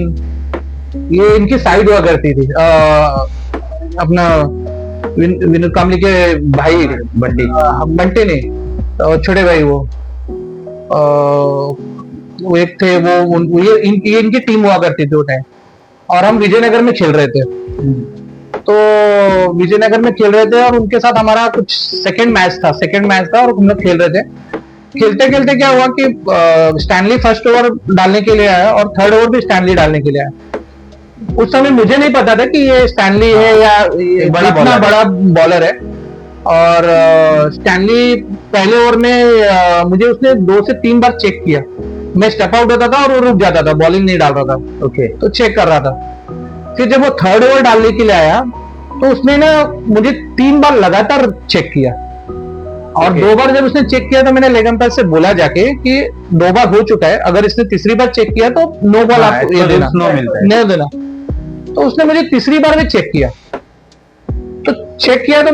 ये इनकी साइड हुआ करती थी। अपना विनोद कामली के भाई बंटी नहीं, छोटे भाई वो एक थे, ये इनकी टीम हुआ करती थी वो टाइम, और हम विजयनगर में खेल रहे थे। तो विजयनगर में खेल रहे थे और उनके साथ हमारा कुछ सेकंड मैच था और हम लोग खेल रहे थे। खेलते खेलते क्या हुआ कि स्टैनली फर्स्ट ओवर डालने के लिए आया और थर्ड ओवर भी स्टैनली डालने के लिए आया। उस समय मुझे नहीं पता था कि ये स्टैनली है या इतना बड़ा बॉलर है। और स्टैनली पहले ओवर में मुझे उसने 2 से 3 बार चेक किया, मैं स्टेप आउट होता था और वो रुक जाता था, बॉलिंग नहीं डाल रहा था। ओके, तो चेक कर रहा था। फिर जब वो थर्ड ओवर डालने के लिए आया तो उसने ना मुझे 3 बार लगातार चेक किया, और 2 बार जब उसने चेक किया तो मैंने लेग अंपायर से बोला जाके कि 2 बार हो चुका है, अगर इसने तीसरी बार चेक किया तो नो बॉल आपको ये देना, नहीं देना। तो उसने मुझे तीसरी बार भी चेक किया, तो चेक किया तो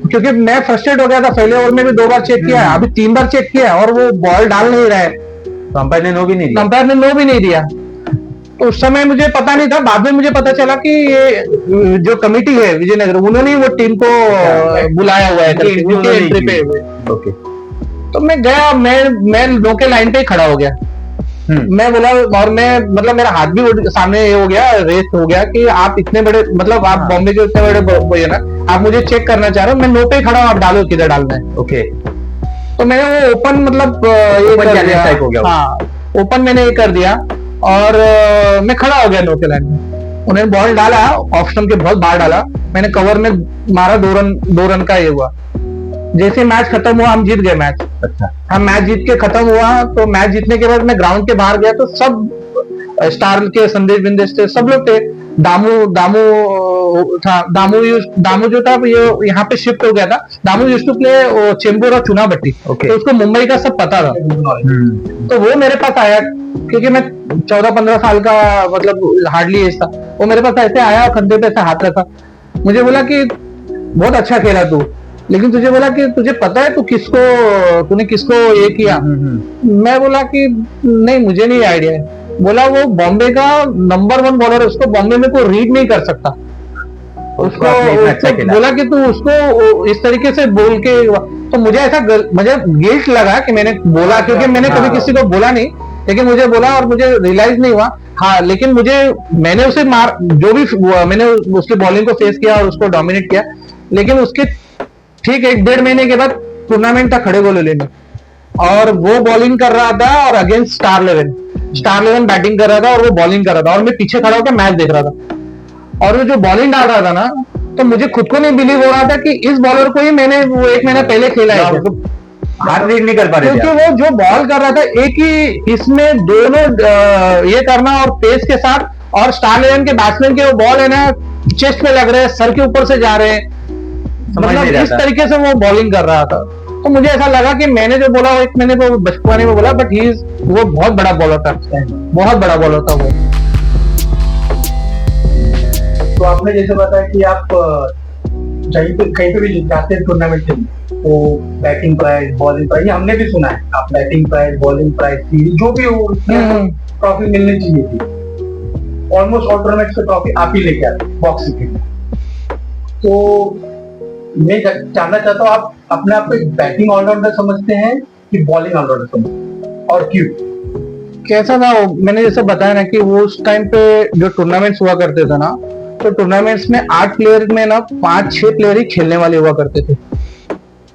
क्योंकि मैं फ्रस्ट्रेट हो गया था, पहले ओवर में भी 2 बार चेक किया, अभी 3 बार चेक किया और वो बॉल डाल नहीं रहा है, तो अंपायर ने नो भी नहीं दिया। तो उस समय मुझे पता नहीं था, बाद में मुझे पता चला कि ये जो कमेटी है विजयनगर, उन्होंने वो टीम को बुलाया हुआ है उनके एंट्री पे। ओके, तो मैं गया, मैं नो के लाइन पे ही खड़ा हो गया। मैं बोला, और मैं मतलब मेरा हाथ भी सामने ये हो गया, रेस हो गया कि आप इतने बड़े, मतलब आप बॉम्बे के इतने बड़े वो है ना, आप मुझे चेक करना चाह रहे हो, मैं नो पे ही खड़ा हूँ, आप डालो किधर डालना है। ओके, तो मैंने वो ओपन मतलब ये Open कर challenge दिया, type हो गया वो। हाँ ओपन मैंने ये कर दिया और मैं खड़ा हो गया नो के लाइन में। उन्होंने बॉल डाला, ऑफ स्टंप के बहुत बाहर डाला, मैंने कवर में मारा, 2 रन का ये हुआ। जैसे मैच खत्म हुआ हम जीत गए मैच। अच्छा, हम मैच जीत के खत्म हुआ, तो मैच जीतने के बाद मैं ग्राउंड के बाहर गया तो सब स्टार के संदेश बिंदेश थे, सब लोग थे। दामू दामू था, दामू जो था ये यहाँ पे शिफ्ट हो गया था। Damu used to play Chembur और चुनाभट्टी, Okay. तो उसको मुंबई का सब पता था। तो वो मेरे पास आया, क्योंकि मैं 14-15 साल का मतलब हार्डली एज था। वो मेरे पास ऐसे आया, कंधे पे ऐसे हाथ रखा, मुझे बोला कि बहुत अच्छा खेला तू, लेकिन तुझे बोला कि तुझे पता है तूने किसको ये किया। मैं बोला कि नहीं मुझे नहीं आइडिया है। बोला वो बॉम्बे का नंबर 1 बॉलर है, उसको बॉम्बे में कोई रीड नहीं कर सकता। उसको बोला कि तू उसको इस तरीके से बोल के, तो मुझे गिल्ट लगा कि मैंने बोला, क्योंकि मैंने कभी किसी को बोला नहीं, लेकिन मुझे बोला और मुझे रियलाइज नहीं हुआ। हाँ, लेकिन मैंने उसे मैंने उसकी बॉलिंग को फेस किया और उसको डोमिनेट किया, लेकिन उसके ठीक 1-1.5 महीने के बाद टूर्नामेंट था खड़े गोले में, और वो बॉलिंग कर रहा था और अगेंस्ट स्टार 11 बैटिंग कर रहा था और वो बॉलिंग कर रहा था, और मैं पीछे खड़ा होकर मैच देख रहा था। और वो जो बॉलिंग डाल रहा था ना, तो मुझे खुद को नहीं बिलीव हो रहा था कि इस बॉलर को ही मैंने वो 1 महीना पहले खेला है। हाथ रीड नहीं कर पा रहे थे क्योंकि वो जो बॉल कर रहा था, एक ही इसमें दोनों ये करना और पेस के साथ, और स्टार 11 के बैट्समैन के वो बॉल है ना चेस्ट पे लग रहे हैं, सर के ऊपर से जा रहे हैं, मतलब इस तरीके से वो बॉलिंग कर रहा था। तो मुझे ऐसा लगा कि मैंने जो बोला वो मैंने वो बचपने में बोला, बट वो बहुत बड़ा बॉलर था, बहुत बड़ा बॉलर था वो। तो आपने जैसे बताया कि आप कहीं पे भी जाते हैं टूर्नामेंट में, तो बैटिंग प्राइज, बॉलिंग प्राइज, ये हमने भी सुना है, आप बैटिंग प्राइज, बॉलिंग प्राइज, जो भी हो ट्रॉफी मिलनी चाहिए थी। ऑलमोस्ट ऑल टूर्नामेंट से ट्रॉफी आप ही लेके आते बॉक्स क्रिकेट। तो मैं जानना चाहता हूँ, आप अपने आप को एक बैटिंग ऑलराउंडर समझते हैं कि बॉलिंग ऑलराउंडर समझते हैं, और क्यों? कैसा था मैंने जैसे बताया ना कि वो उस टाइम पे जो टूर्नामेंट्स हुआ करते थे ना, तो टूर्नामेंट्स में 8 प्लेयर में ना 5-6 प्लेयर ही खेलने वाले हुआ करते थे,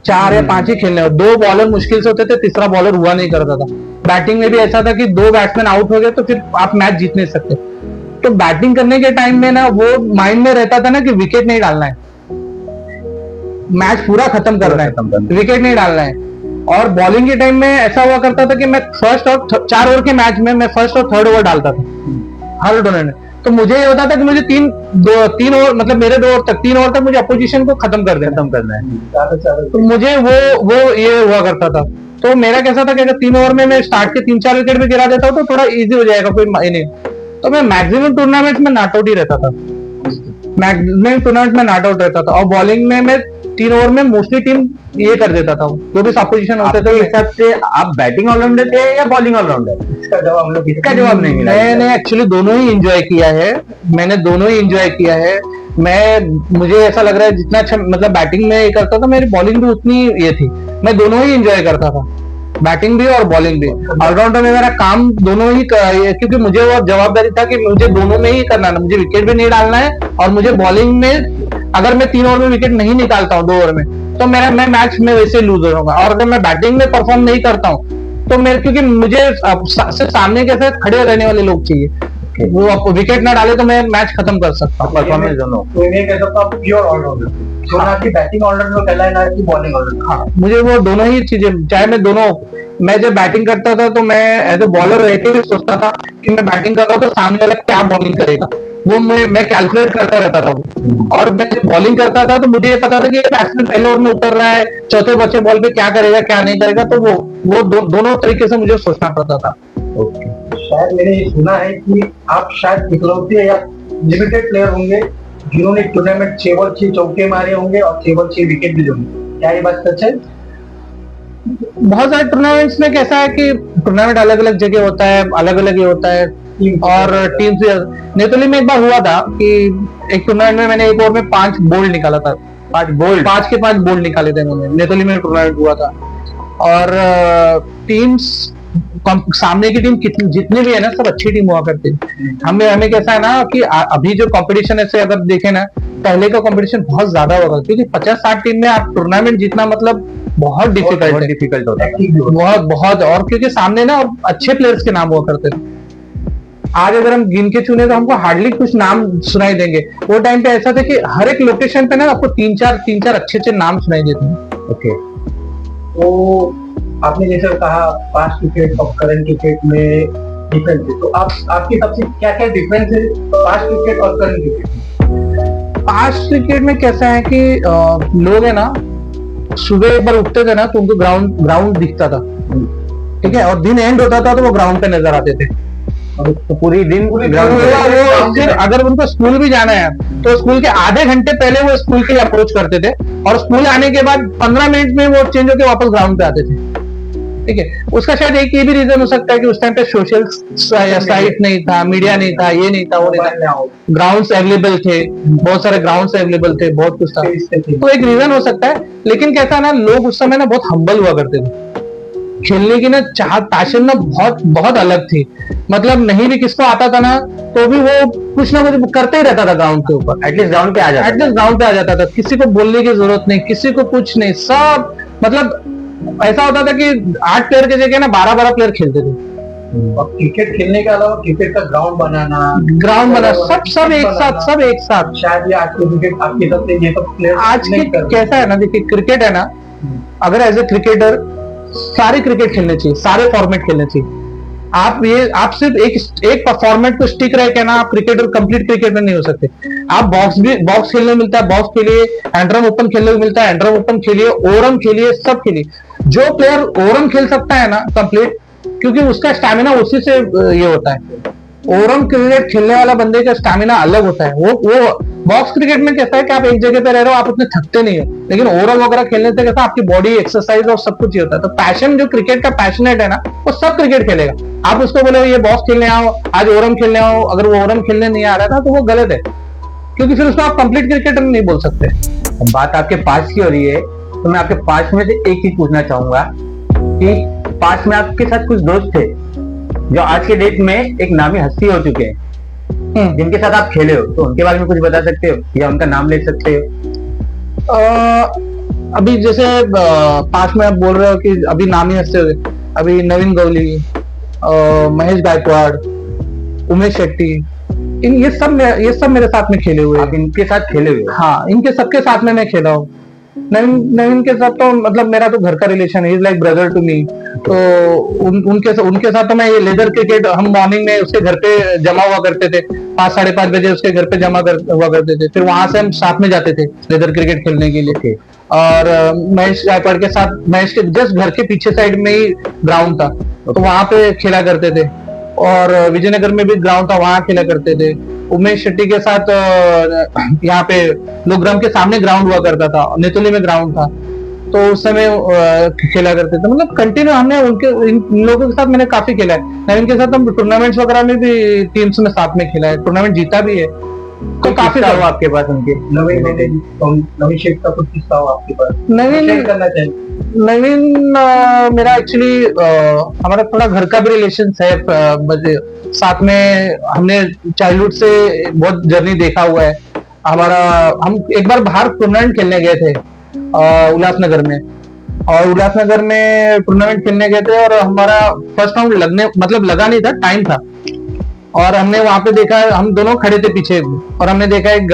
4 या 5 ही खेलने, 2 बॉलर मुश्किल से होते थे, तीसरा बॉलर हुआ नहीं करता था। बैटिंग में भी ऐसा था कि 2 बैट्समैन आउट हो गए तो फिर आप मैच जीत नहीं सकते। तो बैटिंग करने के टाइम में ना वो माइंड में रहता था ना कि विकेट नहीं डालना है, मैच पूरा खत्म करना है, विकेट नहीं डालना है। और बॉलिंग के टाइम में ऐसा हुआ करता था कि मैं फर्स्ट और 4 ओवर के मैच में मैं फर्स्ट और थर्ड ओवर डालता था हर टूर्नामेंट में। तो मुझे ये होता था कि मुझे 3 ओवर, मतलब मेरे 2 ओवर तक, 3 ओवर तक मुझे अपोजिशन को खत्म करना है। तो मुझे वो ये हुआ करता था। तो मेरा कैसा था कि अगर 3 ओवर में मैं स्टार्ट के 3-4 विकेट में गिरा देता हूँ तो थोड़ा इजी हो जाएगा, कोई नहीं। तो मैं मैक्सिमम टूर्नामेंट में नॉट आउट ही रहता था, मैक्सिमम टूर्नामेंट में नॉट आउट रहता था। और बॉलिंग में मैं 3 ओवर में मोस्टली टीम ये कर देता था, जो भी अपोजिशन होते थे। हिसाब से आप बैटिंग ऑलराउंडर थे या बॉलिंग ऑलराउंडर? इसका जवाब नहीं मिला। मैंने एक्चुअली दोनों ही एंजॉय किया है, मैंने दोनों ही एंजॉय किया है। मुझे ऐसा लग रहा है जितना अच्छा मतलब बैटिंग में ये करता था, मेरी बॉलिंग भी उतनी ये थी, मैं दोनों ही एंजॉय करता था, बैटिंग भी और बॉलिंग भी। ऑलराउंडर में मेरा काम दोनों ही, क्योंकि मुझे वो जवाबदारी था कि मुझे दोनों में ही करना है, मुझे विकेट भी नहीं डालना है, और मुझे बॉलिंग में अगर मैं 3 ओवर में विकेट नहीं निकालता हूँ 2 ओवर में, तो मैं मैच में वैसे लूज हो जाऊंगा। और अगर मैं बैटिंग में परफॉर्म नहीं करता हूँ तो क्योंकि मुझे सिर्फ सामने के साथ खड़े रहने वाले लोग चाहिए, वो विकेट ना डाले तो मैं मैच खत्म कर सकता हूँ। परफॉर्मेंस दोनों, तो मैं कह सकता हूँ प्योर ऑलराउंडर, जो ना कि बैटिंग ऑलराउंडर कहला है, ना कि बॉलिंग ऑलराउंडर। हाँ, मुझे वो दोनों ही चीजें, चाहे मैं जब बैटिंग करता था तो मैं एज ए बॉलर रहते हुए सोचता था कि मैं बैटिंग कर रहा हूँ तो सामने वाला क्या बॉलिंग करेगा, वो मैं कैलकुलेट करता रहता था। और मैं जब बॉलिंग करता था तो मुझे ये पता था कि बैट्समैन पहले ओवर में उतर रहा है, चौथे बचे बॉल पे क्या करेगा क्या नहीं करेगा, तो वो दोनों तरीके से मुझे सोचना पड़ता था। शायद मैंने ये सुना है कि आप शायद इकलौते या लिमिटेड प्लेयर होंगे जिन्होंने टूर्नामेंट 6 बॉल 6 चौके मारे होंगे और 6 बॉल 6 विकेट भी होंगे। क्या ये बात सच है? बहुत सारे टूर्नामेंट्स में कैसा है कि टूर्नामेंट अलग अलग जगह होता है, अलग अलग ये होता है, और टीम से। नेतोली में एक बार हुआ था कि एक टूर्नामेंट में मैंने एक ओवर में 5 बोल्ड निकाला था, 5 के 5 बोल्ड निकाले थे मैंने। नेतोली में टूर्नामेंट हुआ था, और टीम्स सामने की टीम जितनी भी है ना, सब अच्छी टीम हुआ करती है। हमें कैसा है ना कि अभी जो कंपटीशन है, अगर देखें ना, पहले का कंपटीशन बहुत ज्यादा होगा, क्योंकि 50-60 टीम में आप टूर्नामेंट जीतना मतलब बहुत डिफिकल्ट है, डिफिकल्ट होता है। एक्टिव भी होता बहुत बहुत। और क्योंकि सामने ना और अच्छे प्लेयर्स के नाम हुआ करते थे। आज अगर हम गिन के चुने तो हमको हार्डली कुछ नाम सुनाई देंगे। वो टाइम पे ऐसा था कि हर एक लोकेशन पे ना आपको तीन चार अच्छे नाम सुनाई देते हैं। ओके, तो आपने जैसे कहा पास्ट क्रिकेट और करंट क्रिकेट में डिफरेंस है, तो आपके हिसाब से क्या क्या डिफरेंस है पास्ट क्रिकेट और करंट क्रिकेट? पास्ट क्रिकेट में कैसा है कि लोग है ना सुबह एक बार उठते थे ना तो उनको ग्राउंड दिखता था, ठीक है, और दिन एंड होता था तो वो ग्राउंड पे नजर आते थे। तो पूरी दिन वो फिर अगर उनको स्कूल भी जाना है तो स्कूल के आधे घंटे पहले वो स्कूल के लिए अप्रोच करते थे, और स्कूल आने के बाद 15 मिनट में वो चेंज होकर वापस ग्राउंड पे आते थे, ठीक है। उसका शायद एक ये भी रीजन हो सकता है कि उस टाइम पे सोशल साइट नहीं था, मीडिया नहीं था, ये नहीं था, वो नहीं था, ग्राउंड्स अवेलेबल थे, बहुत सारे ग्राउंड्स अवेलेबल थे, बहुत कुछ था, तो एक रीजन हो सकता है। लेकिन कैसा ना, लोग उस समय ना बहुत हम्बल हुआ करते थे, खेलने की ना चाहत पैशन ना बहुत बहुत अलग थी। मतलब नहीं भी किसको आता था ना तो भी वो कुछ ना कुछ करते ही रहता था ग्राउंड के ऊपर, एटलीस्ट ग्राउंड पे आ जाता एटलीस्ट ग्राउंड पे आ जाता था। किसी को बोलने की जरूरत नहीं, किसी को कुछ नहीं, सब मतलब ऐसा होता था कि 8 प्लेयर की जगह ना 12 प्लेयर खेलते थे। और क्रिकेट खेलने के अलावा क्रिकेट का ग्राउंड बनाना, सब एक साथ। शायद ये आज के क्रिकेट आपके हिसाब से ये सब प्लेयर आज के कैसा है ना, देखिए क्रिकेट है ना, अगर एज ए क्रिकेटर सारे क्रिकेट खेलने चाहिए, सारे फॉर्मेट खेलने चाहिए। आप सिर्फ एक फॉर्मेट को स्टिक रह के ना आप क्रिकेटर कंप्लीट क्रिकेटर नहीं हो सकते। आप बॉक्स खेलने मिलता है, बॉक्स खेलिए, एंड्रम ओपन खेलने को मिलता है, एंड्रम ओपन खेलिए, ओरम खेलिए, सब खेलिए। जो प्लेयर ओरम खेल सकता है ना कंप्लीट, क्योंकि उसका स्टैमिना उसी से ये होता है। ओरम क्रिकेट खेलने वाला बंदे का स्टैमिना अलग होता है। वो बॉक्स क्रिकेट में कैसा है कि आप एक जगह पे रह रहे हो, आप उतने थकते नहीं हो, लेकिन ओरम वगैरह खेलने से कैसा आपकी बॉडी एक्सरसाइज और सब कुछ ही होता है। तो पैशन जो क्रिकेट का पैशनेट है ना, वो सब क्रिकेट खेलेगा। आप उसको बोले ये बॉक्स खेलने आओ, आज ओरम खेलने आओ, अगर वो ओरम खेलने नहीं आ रहा था तो वो गलत है, क्योंकि फिर उसको आप कंप्लीट क्रिकेटर नहीं बोल सकते। बात आपके पास की हो रही है, तो मैं आपके पास में से एक चीज पूछना चाहूंगा कि पास में आपके साथ कुछ दोस्त थे जो आज के डेट में एक नामी हस्ती हो चुके हैं, जिनके साथ आप खेले हो, तो उनके बारे में कुछ बता सकते हो या उनका नाम ले सकते हो? अभी जैसे पास में आप बोल रहे हो कि अभी नामी हस्ते हुए, अभी नवीन गवली, महेश गायकवाड़, उमेश शेट्टी, ये सब मेरे साथ में खेले हुए। आप इनके साथ खेले हुए? हाँ, इनके सबके साथ में मैं खेला हूँ। नवीन के साथ तो मतलब मेरा तो घर का रिलेशन है, is like brother to me. तो उनके साथ तो मैं ये लेदर क्रिकेट, हम मॉर्निंग में उसके घर पे जमा हुआ करते थे, 5 साढ़े 5 बजे उसके घर पे हुआ करते थे, फिर वहां से हम साथ में जाते थे लेदर क्रिकेट खेलने के लिए। और महेश गायकवाड़ के साथ, महेश के जस्ट घर के पीछे साइड में ही ग्राउंड था, तो वहां पे खेला करते थे। और विजयनगर में भी ग्राउंड था, वहां खेला करते थे। उमेश शेट्टी के साथ यहाँ पे लोकग्राम के सामने ग्राउंड हुआ करता था, नेतुली में ग्राउंड था, तो उस समय खेला करते थे। मतलब कंटिन्यू हमने इन लोगों के साथ मैंने काफी खेला है। नवीन के साथ हम टूर्नामेंट्स वगैरह में भी टीम्स में साथ में खेला है, टूर्नामेंट जीता भी है। तो काफी हुआ आपके पास उनके? नवीन शेख का कुछ किस्सा हो आपके पास? नवीन करना चाहिए। नवीन मेरा एक्चुअली हमारा थोड़ा घर का भी रिलेशन है, साथ में हमने चाइल्डहुड से बहुत जर्नी देखा हुआ है हमारा। हम एक बार बाहर टूर्नामेंट खेलने गए थे उल्लासनगर में, और उल्लासनगर में टूर्नामेंट खेलने गए थे, और हमारा फर्स्ट राउंड लगा नहीं था, टाइम था, और हमने वहां पे देखा, हम दोनों खड़े थे पीछे, और हमने देखा एक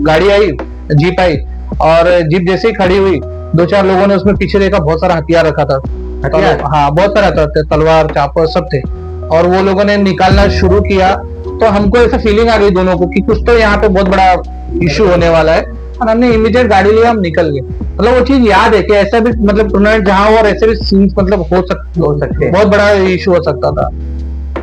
गाड़ी आई, जीप आई, और जीप जैसे ही खड़ी हुई 2-4 लोगों ने उसमें पीछे देखा, बहुत सारा हथियार रखा था। हाँ, बहुत सारा था, तलवार, चापर सब थे, और वो लोगों ने निकालना शुरू किया। तो हमको ऐसा फीलिंग आ गई दोनों को कि कुछ तो यहाँ पे बहुत बड़ा इश्यू होने वाला है, और हमने इमीडिएट गाड़ी लिया, हम निकल गए। मतलब वो चीज याद है कि ऐसा भी मतलब टूर्नामेंट जहाँ हो और ऐसे भी सीन्स मतलब हो सकते हैं, बहुत बड़ा इशू हो सकता था।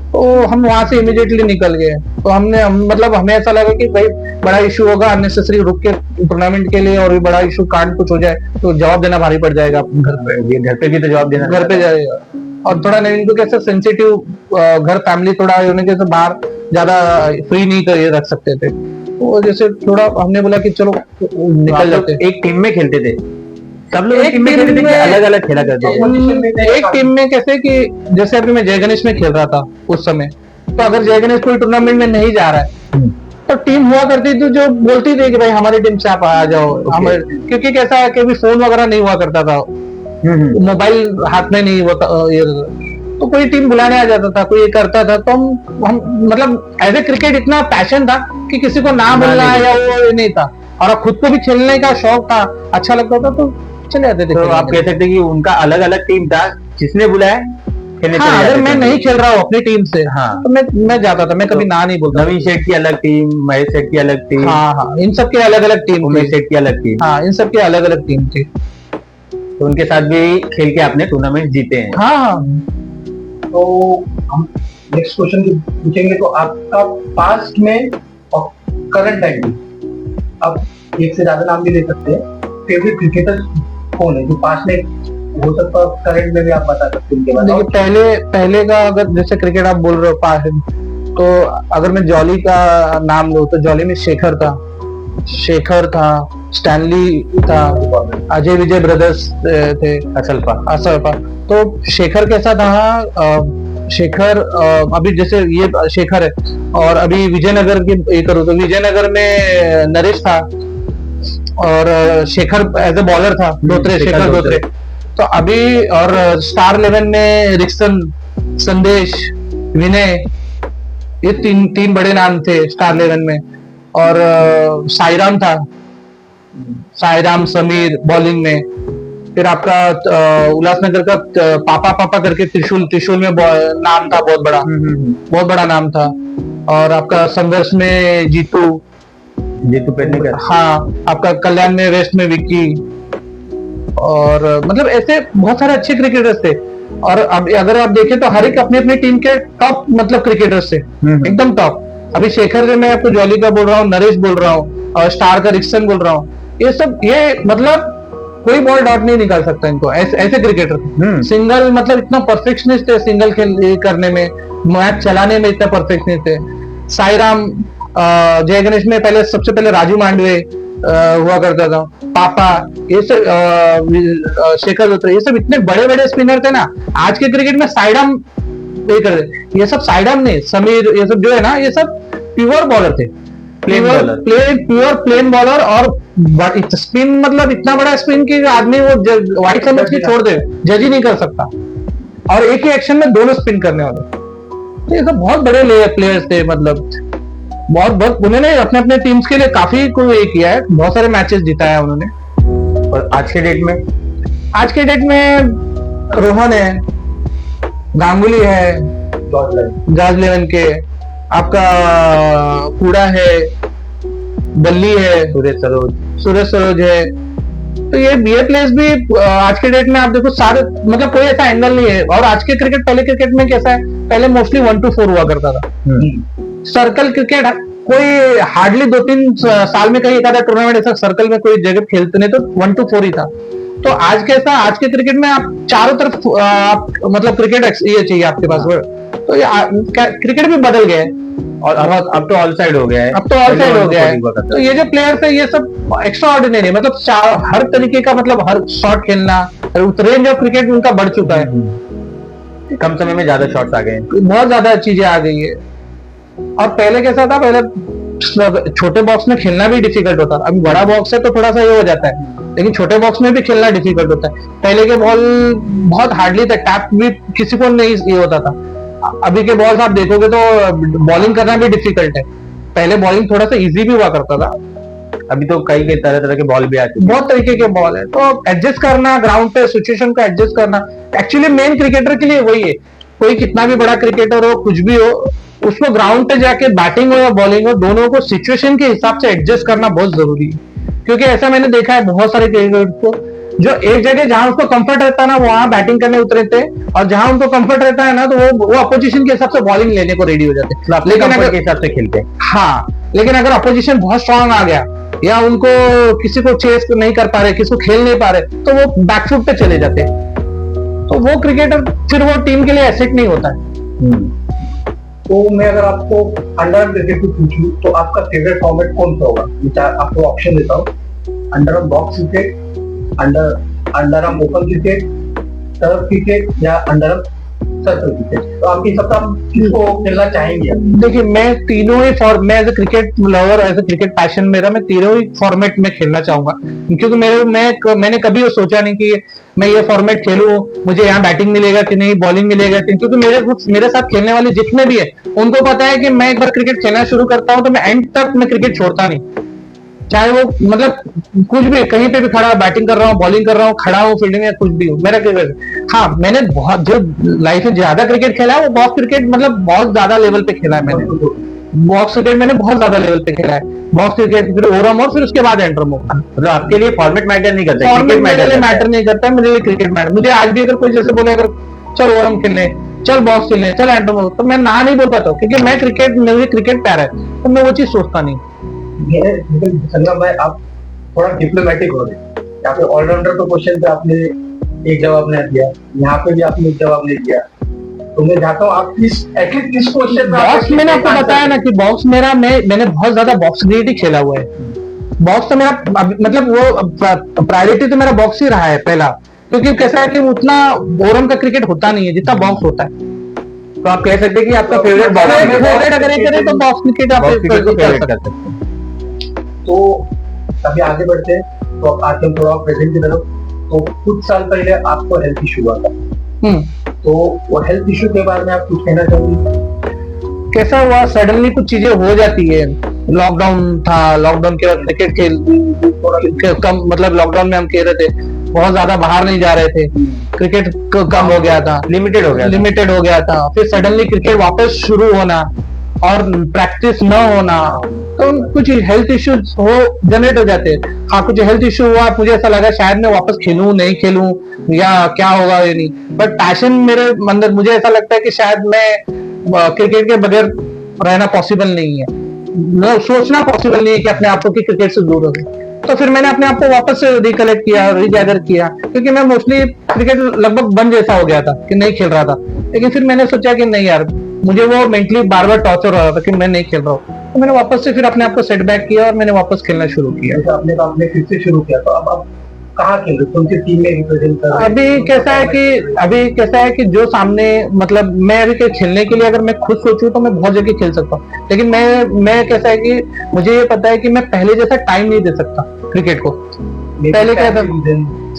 तो हम वहां से इमीडिएटली निकल गए। तो मतलब हमें ऐसा लगा कि भाई बड़ा इशू होगा, अननेसेसरी रुक के टूर्नामेंट के लिए, और भी बड़ा इशू कांड कुछ हो जाए तो जवाब देना भारी पड़ जाएगा घर पे भी तो जवाब देना, घर पे जाएगा। और थोड़ा नवीन को कैसे सेंसिटिव घर, फैमिली थोड़ा होने के बाहर ज्यादा फ्री नहीं कर रख सकते थे, तो जैसे थोड़ा हमने बोला कि चलो निकल जाते। एक टीम में खेलते थे सब लोग? एक टीम में खेलते थे, अलग अलग खेला करते थे? एक टीम में कैसे कि जैसे अभी मैं जय गणेश में खेल रहा था उस समय, तो अगर जय गणेश कोई टूर्नामेंट में नहीं जा रहा है तो टीम हुआ करती थी जो बोलती थी कि भाई हमारी टीम से आप आ जाओ हमारे, क्योंकि कैसा है कि अभी फोन वगैरह नहीं हुआ करता था, मोबाइल हाथ में नहीं होता तो कोई टीम बुलाने आ जाता था, कोई ये करता था, तो हम मतलब एज ए क्रिकेट इतना पैशन था कि किसी को ना मिलना या वो ये नहीं था, और खुद को भी खेलने का शौक था, अच्छा लगता था तो चले जाते थे। तो आप कह सकते कि उनका अलग अलग टीम था, जिसने बुलाया खेलने हाँ, चले अगर जाते मैं थे। नहीं खेल रहा हूँ अपनी टीम से हाँ। तो मैं जाता था, मैं कभी ना नहीं बोलता। नवीन शेठ की अलग टीम, महेश शेठ की अलग टीम, हाँ हाँ, इन सब की अलग अलग टीम उमेश थी। शेठ की अलग टीम, हाँ, इन सब की अलग अलग टीम थी। तो उनके साथ भी खेल के आपने टूर्नामेंट जीते हैं। हाँ हाँ, तो हम नेक्स्ट क्वेश्चन पूछेंगे, तो आपका पास्ट में और करंट टाइम में, आप एक से ज्यादा नाम भी ले सकते हैं, फेवरेट क्रिकेटर कौन है जो पास्ट में हो सकता है, करंट में भी आप बता सकते हैं उनके बारे में। देखिए पहले का अगर जैसे क्रिकेट आप बोल रहे हो पास, तो अगर मैं जॉली का नाम लूं तो जॉली में शेखर था, स्टैनली था, अजय विजय ब्रदर्स थे, असलपा। तो शेखर कैसा था, शेखर अभी जैसे ये शेखर है, और अभी विजयनगर की ये करूँ तो विजयनगर में नरेश था, और शेखर एज ए बॉलर था, शेखर धोत्रे। तो अभी और स्टार 11 में रिक्सन, संदेश, विनय, ये तीन बड़े नाम थे स्टार 11 में। और साईराम था, साईराम समीर बॉलिंग में। फिर आपका उल्लासनगर का पापा करके त्रिशूल में नाम था, बहुत बड़ा नाम था। और आपका संघर्ष में जीतू पेडनेकर, हाँ, आपका कल्याण में वेस्ट में विक्की, और मतलब ऐसे बहुत सारे अच्छे क्रिकेटर्स थे। और अब अगर आप देखें तो हर एक अपनी अपनी टीम के टॉप मतलब क्रिकेटर्स थे, एकदम टॉप। अभी शेखर से मैं आपको जॉली का बोल रहा हूँ, नरेश बोल रहा हूँ, और स्टार का रिक्सन बोल रहा हूँ, ये मतलब कोई बॉल डॉट नहीं निकाल सकता इनको, ऐसे क्रिकेटर। सिंगल मतलब इतना परफेक्शनिस्ट है, सिंगल खेल करने में, मैच चलाने में इतना परफेक्शनिस्ट है। साईराम, जय गणेश में पहले सबसे पहले राजू मांडवे हुआ करता था, पापा, ये सब शेखर धोत्रे, ये सब इतने बड़े बड़े स्पिनर थे ना। आज के क्रिकेट में साईराम ये सब साईराम नहीं, समीर, ये सब जो है ना, ये सब प्योर बॉलर थे, प्योर प्लेन बॉलर। और स्पिन मतलब इतना बड़ा स्पिन कि आदमी वो वाइट समझ के छोड़ दे, जज ही नहीं कर सकता, और एक ही एक्शन में दोनों स्पिन करने वाले। तो ये सब बहुत बड़े प्लेयर्स थे, मतलब बहुत उन्होंने अपने अपने टीम्स के लिए काफी को ये किया है, बहुत सारे मैचेस जिताया उन्होंने। और आज के डेट में रोहन है, गांगुली है, जॉर्ज लेवन के, आपका कूड़ा है, बल्ली है, सूरज सरोज है। तो ये प्लेयर्स भी आज के डेट में आप देखो सारे, मतलब कोई ऐसा एंगल नहीं है। और आज के क्रिकेट, पहले क्रिकेट में कैसा है, पहले मोस्टली 1 to 4 हुआ करता था, सर्कल क्रिकेट। कोई हार्डली 2-3 साल में कहीं एक आधा टूर्नामेंट ऐसा सर्कल में कोई जगह खेलते, नहीं तो 1 to 4 ही था। तो आज कैसा, आज के क्रिकेट में आप चारों तरफ आप मतलब क्रिकेट ये चाहिए आपके पास। तो ये क्रिकेट भी बदल गया है, और अब तो ऑल साइड हो गया है। तो ये जो प्लेयर्स है, ये सब एक्स्ट्रा ऑर्डिनरी, मतलब हर तरीके का, मतलब हर शॉट खेलना, रेंज ऑफ क्रिकेट उनका बढ़ चुका है, कम समय में ज्यादा शॉट्स आ गए, बहुत ज्यादा चीजें आ गई है। और पहले कैसा था, पहले छोटे बॉक्स में खेलना भी डिफिकल्ट होता था। अभी बड़ा बॉक्स है तो थोड़ा सा ये हो जाता है, लेकिन छोटे बॉक्स में भी खेलना डिफिकल्ट होता है। पहले के बॉल बहुत हार्डली था, टैप भी किसी को नहीं ये होता था। अभी के बॉल्स आप देखोगे तो बॉलिंग करना भी डिफिकल्ट है। पहले बॉलिंग थोड़ा सा इजी भी हुआ करता था, अभी तो कई तरह के बॉल भी आते हैं, बहुत तरीके के बॉल है। तो एडजस्ट करना, ग्राउंड पे सिचुएशन को एडजस्ट करना, एक्चुअली मेन क्रिकेटर के लिए वही है। कोई कितना भी बड़ा क्रिकेटर हो, कुछ भी हो, उसको ग्राउंड पे जाके बैटिंग हो या बॉलिंग हो, दोनों को सिचुएशन के हिसाब से एडजस्ट करना बहुत जरूरी है। क्योंकि ऐसा मैंने देखा है बहुत सारे क्रिकेटर्स को, जो एक जगह जहां उसको कंफर्ट रहता है ना, वहां बैटिंग करने उतरते हैं, और जहां उनको कंफर्ट रहता है ना, तो वो अपोजिशन के हिसाब से बॉलिंग लेने को रेडी हो जाते हैं, लेकिन अगर के हिसाब से खेलते हैं। हाँ, लेकिन अगर अपोजिशन बहुत स्ट्रांग आ गया, या उनको किसी को चेस नहीं कर पा रहे, किसी को खेल नहीं पा रहे, तो वो बैकफुट पे चले जाते हैं। तो वो क्रिकेटर फिर वो टीम के लिए एसेट नहीं होता है। तो मैं अगर आपको अंडर क्रिकेट को पूछूं, तो आपका फेवरेट फॉर्मेट कौन सा होगा? मैं आपको ऑप्शन देता हूँ, under arm box cricket, under arm open cricket, turf cricket, या अंडर आर्म सर्कल क्रिकेट। तो आपके हिसाब से आप किसको खेलना चाहेंगे? देखिए मैं तीनों ही मैं as a cricket lover, as a cricket passion मेरा, मैं तीनों ही फॉर्मेट में खेलना चाहूंगा, क्योंकि मैंने कभी वो सोचा नहीं कि मैं ये फॉर्मेट खेलूं, मुझे यहाँ बैटिंग मिलेगा कि नहीं, बॉलिंग मिलेगा कि नहीं, क्योंकि मेरे साथ खेलने वाले जितने भी है उनको पता है कि मैं एक बार क्रिकेट खेलना शुरू करता हूँ तो मैं एंड तक मैं क्रिकेट छोड़ता नहीं, चाहे वो मतलब कुछ भी कहीं पे भी खड़ा, बैटिंग कर रहा हूँ, बॉलिंग कर रहा हूँ, खड़ा हूँ फील्डिंग में, कुछ भी हो मेरा क्रिकेट। हाँ मैंने बहुत जो लाइफ में ज्यादा क्रिकेट खेला है वो बॉक्स क्रिकेट, मतलब बहुत ज्यादा लेवल पे खेला है मैंने, बॉक्स क्रिकेट मैंने बहुत ज्यादा लेवल पे खेला है, बॉक्स क्रिकेट, फिर ओरम और फिर उसके बाद एंड्रम ओपन। मतलब आपके लिए फॉर्मेट मैटर नहीं करता, फॉर्मेट क्रिकेट मेरे लिए मैटर मैटर नहीं करता है, मेरे लिए क्रिकेट मैटर। मुझे आज भी अगर कोई जैसे बोले अगर चल ओरम खेलने, चल बॉक्स खेलने, चल एंड्रम, तो मैं ना नहीं बोल पाता हूँ, क्योंकि मैं क्रिकेट, मेरे क्रिकेट प्यार है, तो मैं वो चीज सोचता नहीं। संगम भाई आप थोड़ा डिप्लोमेटिक हो रहे, यहाँ पे ऑलराउंडर के क्वेश्चन पे आपने एक जवाब नहीं दिया, यहाँ पे भी आपने एक जवाब नहीं दिया, तो मैं चाहता हूँ आप एटलीस्ट इस क्वेश्चन बॉक्स मैंने आपको बताया ना कि बॉक्स मेरा, मैंने बहुत ज्यादा बॉक्स क्रिकेट ही खेला हुआ है, बॉक्स तो मेरा मतलब वो प्रायोरिटी तो मेरा बॉक्स ही रहा है पहला, क्योंकि कैसा है कि उतना ओरम का क्रिकेट होता नहीं है जितना बॉक्स होता है। तो आप कह सकते हैं कि आपका फेवरेट बॉलर फेवरेट अगर ये करें तो बॉक्स क्रिकेट आप फेवरेट कर सकते हैं। तो अभी आगे बढ़ते हैं, तो अब आते हैं थोड़ा प्रेजेंट की तरफ। तो कुछ साल पहले आपको हेल्थ इशू हुआ था, तो वो हेल्थ इशू के बारे में आप कुछ कहना चाहेंगे? कैसा हुआ, सडनली कुछ चीजें हो जाती है, लॉकडाउन था, लॉकडाउन के बाद क्रिकेट खेल कम, मतलब लॉकडाउन में हम खेल रहे थे, बहुत ज्यादा बाहर नहीं जा रहे थे, क्रिकेट कम हो गया था, लिमिटेड हो गया था, फिर सडनली क्रिकेट वापस शुरू होना और प्रैक्टिस न होना, तो कुछ हेल्थ इश्यूज हो जनरेट हो जाते हैं। हाँ कुछ हेल्थ इश्यू हुआ, मुझे ऐसा लगा शायद मैं वापस खेलूं नहीं खेलूं या क्या होगा ये नहीं, बट पैशन मेरे अंदर, मुझे ऐसा लगता है कि शायद मैं क्रिकेट के बगैर रहना पॉसिबल नहीं है, सोचना पॉसिबल नहीं है कि अपने आप को क्रिकेट से दूर हो गए। तो फिर मैंने अपने आप को वापस से रिकलेक्ट किया, रीगैदर किया, क्योंकि मैं मोस्टली क्रिकेट लगभग बंद जैसा हो गया था कि नहीं खेल रहा था, लेकिन फिर मैंने सोचा कि नहीं यार, मुझे वो मेंटली बार बार टॉर्चर हो रहा था कि मैं नहीं खेल रहा हूँ, तो मैंने वापस से फिर अपने आप को सेटबैक किया और मैंने वापस खेलना शुरू किया। तो आपने फिर से शुरू किया, तो अब आप कहाँ खेल रहे, कौन सी टीम में रिप्रेजेंट कर रहे हैं? अभी कैसा है कि जो सामने, मतलब मैं अभी खेलने के लिए अगर मैं खुद सोचूं तो मैं बहुत जगह खेल सकता हूँ, लेकिन मैं कैसा है कि मुझे ये पता है कि मैं पहले जैसा टाइम नहीं दे सकता क्रिकेट को। पहले क्या था,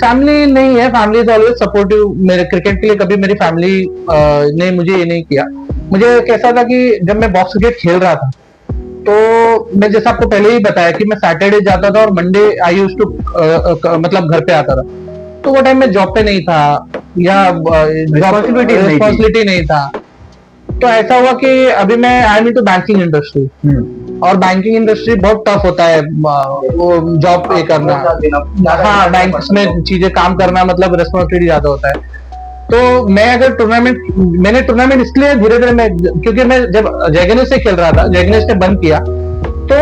फैमिली नहीं है, फैमिली इज ऑलवेज सपोर्टिव मेरे क्रिकेट के लिए, कभी मेरी फैमिली ने मुझे ये नहीं किया। मुझे कैसा था कि जब मैं बॉक्स क्रिकेट खेल रहा था तो मैं जैसा आपको पहले ही बताया कि मैं सैटरडे जाता था और मंडे आई यूज टू मतलब घर पे आता था, तो वो टाइम में जॉब पे नहीं था या रिस्पॉन्सिबिलिटी नहीं था, तो ऐसा हुआ कि अभी मैं I am into banking industry, और बैंकिंग इंडस्ट्री बहुत टफ होता है, वो जॉब पे करना, हाँ बैंक में चीजें काम करना, मतलब रिस्पॉन्सिबिलिटी ज्यादा होता है। तो मैं अगर मैंने टूर्नामेंट इसलिए धीरे धीरे मैं, क्योंकि मैं जब जयगणेश से खेल रहा था, जयगणेश ने बंद किया, तो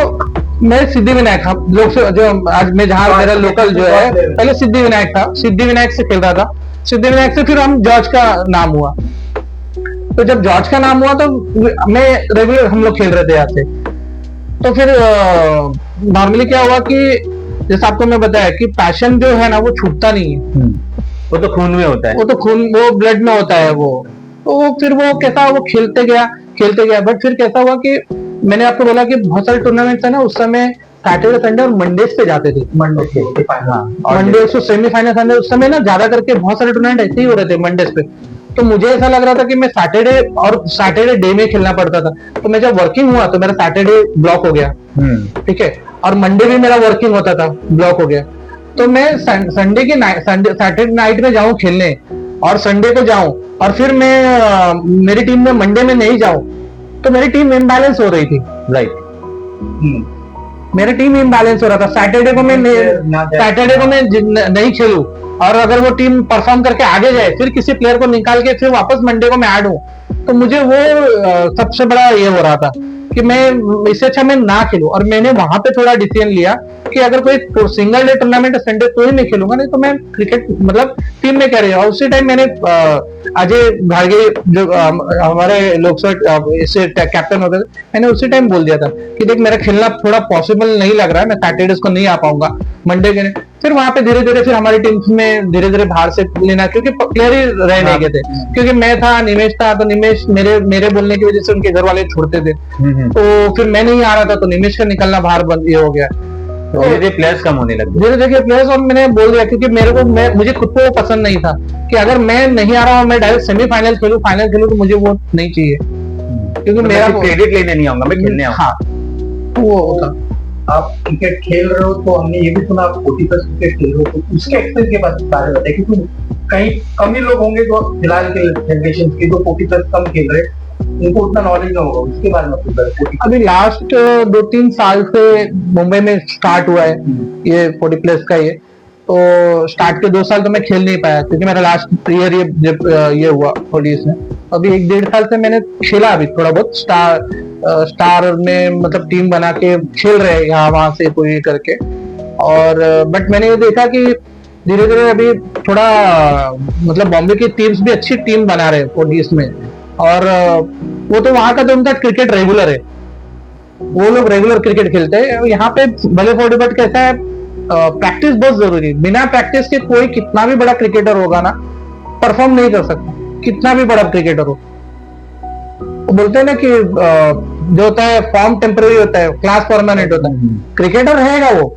मैं सिद्धिविनायक लोग से, जो आज मैं जहाँ मेरा लोकल जो है, पहले सिद्धिविनायक था, सिद्धिविनायक से खेल रहा था, सिद्धिविनायक से फिर हम जॉर्ज का नाम हुआ, तो जब जॉर्ज का नाम हुआ तो मैं रेगुलर हम लोग खेल रहे थे यहाँ से। तो फिर नॉर्मली क्या हुआ कि जैसे आपको मैं बताया कि पैशन जो है ना वो छूटता नहीं है, वो तो खून में होता है, वो ब्लड में होता है वो, तो फिर वो कैसा, वो खेलते गया, बट फिर कैसा हुआ कि मैंने आपको बोला कि बहुत सारे टूर्नामेंट्स है ना, उस समय सैटरडे संडे और मंडेज पे जाते थे, मंडे से सेमीफाइनल संडे, उस समय ना ज्यादा करके बहुत सारे टूर्नामेंट ऐसे ही हो रहे थे मंडेज पे। तो मुझे ऐसा लग रहा था कि मैं सैटरडे डे में खेलना पड़ता था, तो मैं जब वर्किंग हुआ तो मेरा सैटरडे ब्लॉक हो गया, ठीक है, और मंडे भी मेरा वर्किंग होता था, ब्लॉक हो गया। तो मैं सैटरडे नाइट में जाऊं खेलने और संडे को जाऊं, और फिर मैं मेरी टीम में मंडे में नहीं जाऊं, तो मेरी टीम इम्बैलेंस हो रही थी, राइट, मेरी टीम इम्बैलेंस हो रहा था। सैटरडे को मैं नहीं खेलूं, और अगर वो टीम परफॉर्म करके आगे जाए, फिर किसी प्लेयर को निकाल के फिर वापस मंडे को मैं ऐड हूं, तो मुझे वो सबसे बड़ा ये हो रहा था कि मैं इससे अच्छा मैं ना खेलूं। और मैंने वहां पे थोड़ा डिसीजन लिया कि अगर कोई सिंगल डे टूर्नामेंट संडे तो ही मैं खेलूंगा, नहीं तो मैं क्रिकेट मतलब टीम में कह रही हूँ। और उसी टाइम मैंने अजय भागे जो हमारे लोकसभा इससे कैप्टन होते थे, मैंने उसी टाइम बोल दिया था कि देख मेरा खेलना थोड़ा पॉसिबल नहीं लग रहा है, मैं सैटरडे को नहीं आ पाऊंगा, मंडे के फिर वहां पे धीरे धीरे फिर हमारी टीम्स में धीरे धीरे बाहर से लेना, क्योंकि प्लेयर ही रह नहीं गए थे, क्योंकि मैं था, निमेश था, तो निमेश मेरे मेरे बोलने की वजह से उनके घर वाले छोड़ते थे, तो फिर मैं नहीं आ रहा था, तो निमेश का निकलना बाहर बंद ये हो गया, धीरे धीरे प्लेयर्स कम होने लगे। धीरे धीरे प्लेयर्स, और मैंने बोल दिया क्योंकि मुझे खुद को वो पसंद नहीं था कि अगर मैं नहीं आ रहा हूँ, मैं डायरेक्ट सेमीफाइनल खेलूं, फाइनल खेलूं, तो मुझे वो नहीं चाहिए, क्योंकि तो मेरा क्रेडिट लेने नहीं आऊंगा, मैं खेलने आऊंगा। हाँ, वो था। आप क्रिकेट खेल रहे हो तो हमने ये भी सुना आप 40+ क्रिकेट खेल रहे हो, तो उसके एक्सपीरियंस के बारे में बताइए, क्योंकि कहीं कम ही लोग होंगे जो फिलहाल के जनरेशन के जो 40+ कम खेल रहे हैं, उनको उतना नॉलेज ना होगा, उसके बारे में कुछ अभी लास्ट 2-3 साल से मुंबई में स्टार्ट हुआ है ये 40+ का, ये तो स्टार्ट के 2 साल तो मैं खेल नहीं पाया, क्योंकि मेरा लास्ट ईयर ये हुआ 40 में। अभी 1-1.5 साल से मैंने खेला, अभी थोड़ा बहुत स्टार में, मतलब टीम बना के खेल रहे हैं यहाँ वहां से कोई करके, और बट मैंने ये देखा कि धीरे धीरे अभी थोड़ा मतलब बॉम्बे की टीम्स भी अच्छी टीम बना रहे हैं 40 में, और वो तो वहां का तो उनका क्रिकेट रेगुलर है, वो लोग रेगुलर क्रिकेट खेलते हैं। यहाँ पे भले 40, बट कैसा है, प्रैक्टिस बहुत जरूरी है, बिना प्रैक्टिस के कोई कितना भी बड़ा क्रिकेटर होगा ना, परफॉर्म नहीं कर सकता, कितना भी बड़ा क्रिकेटर हो। वो बोलते हैं ना कि जो होता है फॉर्म टेम्पररी होता है, क्लास परमानेंट होता है, क्रिकेटर रहेगा वो,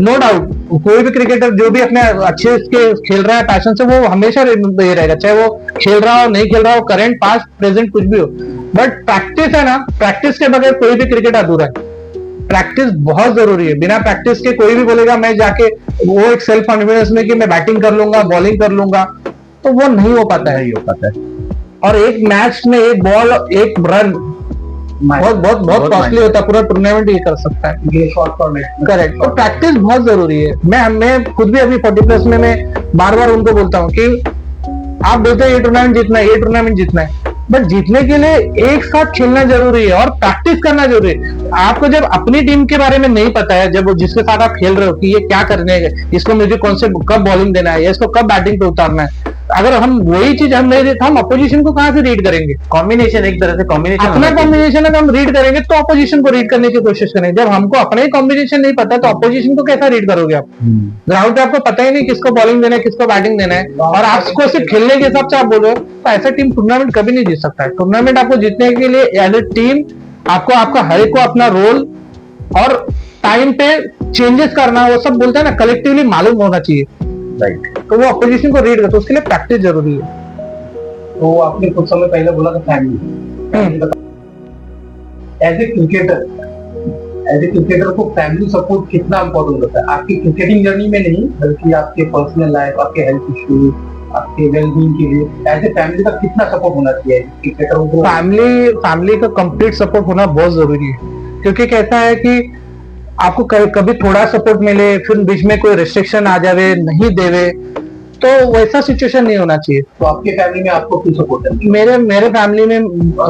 नो डाउट। कोई भी क्रिकेटर जो भी अपने अच्छे के खेल रहा है पैशन से, वो हमेशा ये रहेगा, चाहे वो खेल रहा हो, नहीं खेल रहा हो, करंट, पास्ट, प्रेजेंट, कुछ भी हो। बट प्रैक्टिस है ना, प्रैक्टिस के बगैर कोई भी क्रिकेट अधूरा है। प्रैक्टिस बहुत जरूरी है, बिना प्रैक्टिस के कोई भी बोलेगा मैं जाके वो एक सेल्फ कॉन्फिडेंस में कि मैं बैटिंग कर लूंगा, बॉलिंग कर लूंगा, तो वो नहीं हो पाता है। और एक मैच में एक बॉल, एक रन बहुत बहुत बहुत कॉस्टली होता है, पूरा टूर्नामेंट ये कर सकता है। शॉर्ट फॉर्मेट करेक्ट, तो प्रैक्टिस बहुत जरूरी है। मैं खुद भी अभी 40+ में मैं बार बार उनको बोलता हूँ कि आप बोलते हैं ये टूर्नामेंट जीतना है, ये टूर्नामेंट जीतना है, बट जीतने के लिए एक साथ खेलना जरूरी है और प्रैक्टिस करना जरूरी है। आपको जब अपनी टीम के बारे में नहीं पता है, जब जिसके साथ आप खेल रहे हो कि ये क्या करने है, इसको मुझे कौन से कब बॉलिंग देना है या इसको कब बैटिंग पे उतारना है, अगर हम वही चीज हम नहीं देते, हम अपोजिशन को कहां से रीड करेंगे? कॉम्बिनेशन, एक तरह से कॉम्बिनेशन, अपना कॉम्बिनेशन अगर हम रीड करेंगे तो अपोजिशन को रीड करने की कोशिश करेंगे। जब हमको अपना ही कॉम्बिनेशन नहीं पता तो अपोजिशन को कैसा रीड करोगे आप? ग्राउंड पे आपको पता ही नहीं किसको बॉलिंग देना है, किसको बैटिंग देना है, और आपको सिर्फ खेलने के हिसाब से आप बोल रहे हो, तो ऐसा टीम टूर्नामेंट कभी नहीं जीत सकता है। टूर्नामेंट आपको जीतने के लिए एज ए टीम आपको आपका हर एक को अपना रोल और टाइम पे चेंजेस करना, वो सब बोलते हैं ना, कलेक्टिवली मालूम होना चाहिए। राइट, तो वो अपोजिशन को रीड करते, उसके लिए प्रैक्टिस जरूरी है। तो आपने कुछ समय पहले बोला था फैमिली, एज ए क्रिकेटर को फैमिली सपोर्ट कितना इंपॉर्टेंट होता है आपकी क्रिकेटिंग जर्नी में, नहीं बल्कि आपके पर्सनल लाइफ, आपके हेल्थ इश्यू, आपके वेलबींग के लिए एज ए फैमिली का कितना सपोर्ट होना चाहिए क्रिकेटरों को? फैमिली का कंप्लीट सपोर्ट होना बहुत जरूरी है, क्योंकि कहता है कि आपको कभी थोड़ा सपोर्ट मिले, फिर बीच में कोई रिस्ट्रिक्शन आ जावे, नहीं देवे, तो वैसा सिचुएशन नहीं होना चाहिए। तो आपके फैमिली में आपको क्यों सपोर्ट है? मेरे फैमिली में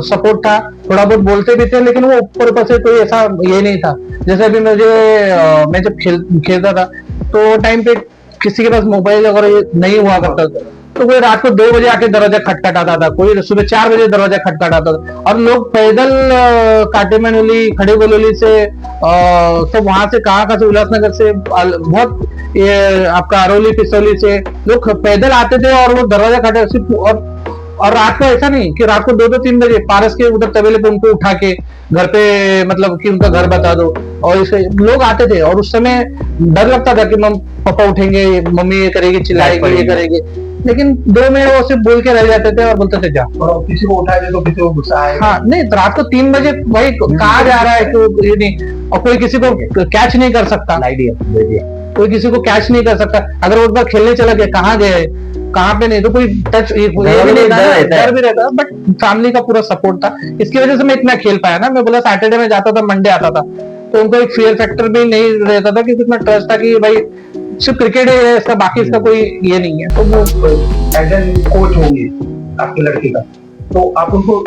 सपोर्ट था, थोड़ा बहुत बोलते भी थे, लेकिन वो ऊपर से कोई ऐसा ये नहीं था। जैसे अभी मैं जब खेलता था तो टाइम पे किसी के पास मोबाइल वगैरह नहीं हुआ करता था, तो कोई रात को 2 बजे आके दरवाजा खटखटाता था, कोई सुबह 4 बजे दरवाजा खटखटाता था, और लोग पैदल काटेमनोली, खड़े गोलोली से, तो वहां से कहाँ से, उल्लासनगर से, बहुत ये आपका अरौली पिसौली से लोग पैदल आते थे, और वो दरवाजा खटे, और रात को ऐसा नहीं कि रात को 2-3 बजे पारस के उधर तबेले पे उनको उठा के घर पे, मतलब कि उनका घर बता दो, और इसे लोग आते थे, और उस समय डर लगता था कि पापा उठेंगे, मम्मी ये करेगी, चिल्लाएगी, ये करेगी, लेकिन 2 मिनट वो सिर्फ बोल के रह जाते थे और बोलते थे जा। और किसी को उठा दे तो किसी को गुस्सा आए। हाँ, नहीं, रात को 3 बजे भाई कहाँ जा रहा है कि ये नहीं, और कोई किसी को कैच नहीं कर सकता, कोई किसी को कैच नहीं कर सकता। अगर वो एक बार खेलने चला गया, कहाँ गए, कहाँ पे नहीं, तो कोई टच ये भी नहीं था, डर भी रहता, बट फैमिली का पूरा सपोर्ट था। इसकी वजह से मैं इतना खेल पाया ना। मैं बोला सैटरडे में जाता था, मंडे आता था, तो उनको एक फियर फैक्टर भी नहीं रहता था, क्योंकि इतना ट्रस्ट था कि भाई सिर्फ क्रिकेट है इसका, बाकी इसका कोई ये नहीं है। तो वो एज एन कोच होंगे आपके लड़के का, तो आप उनको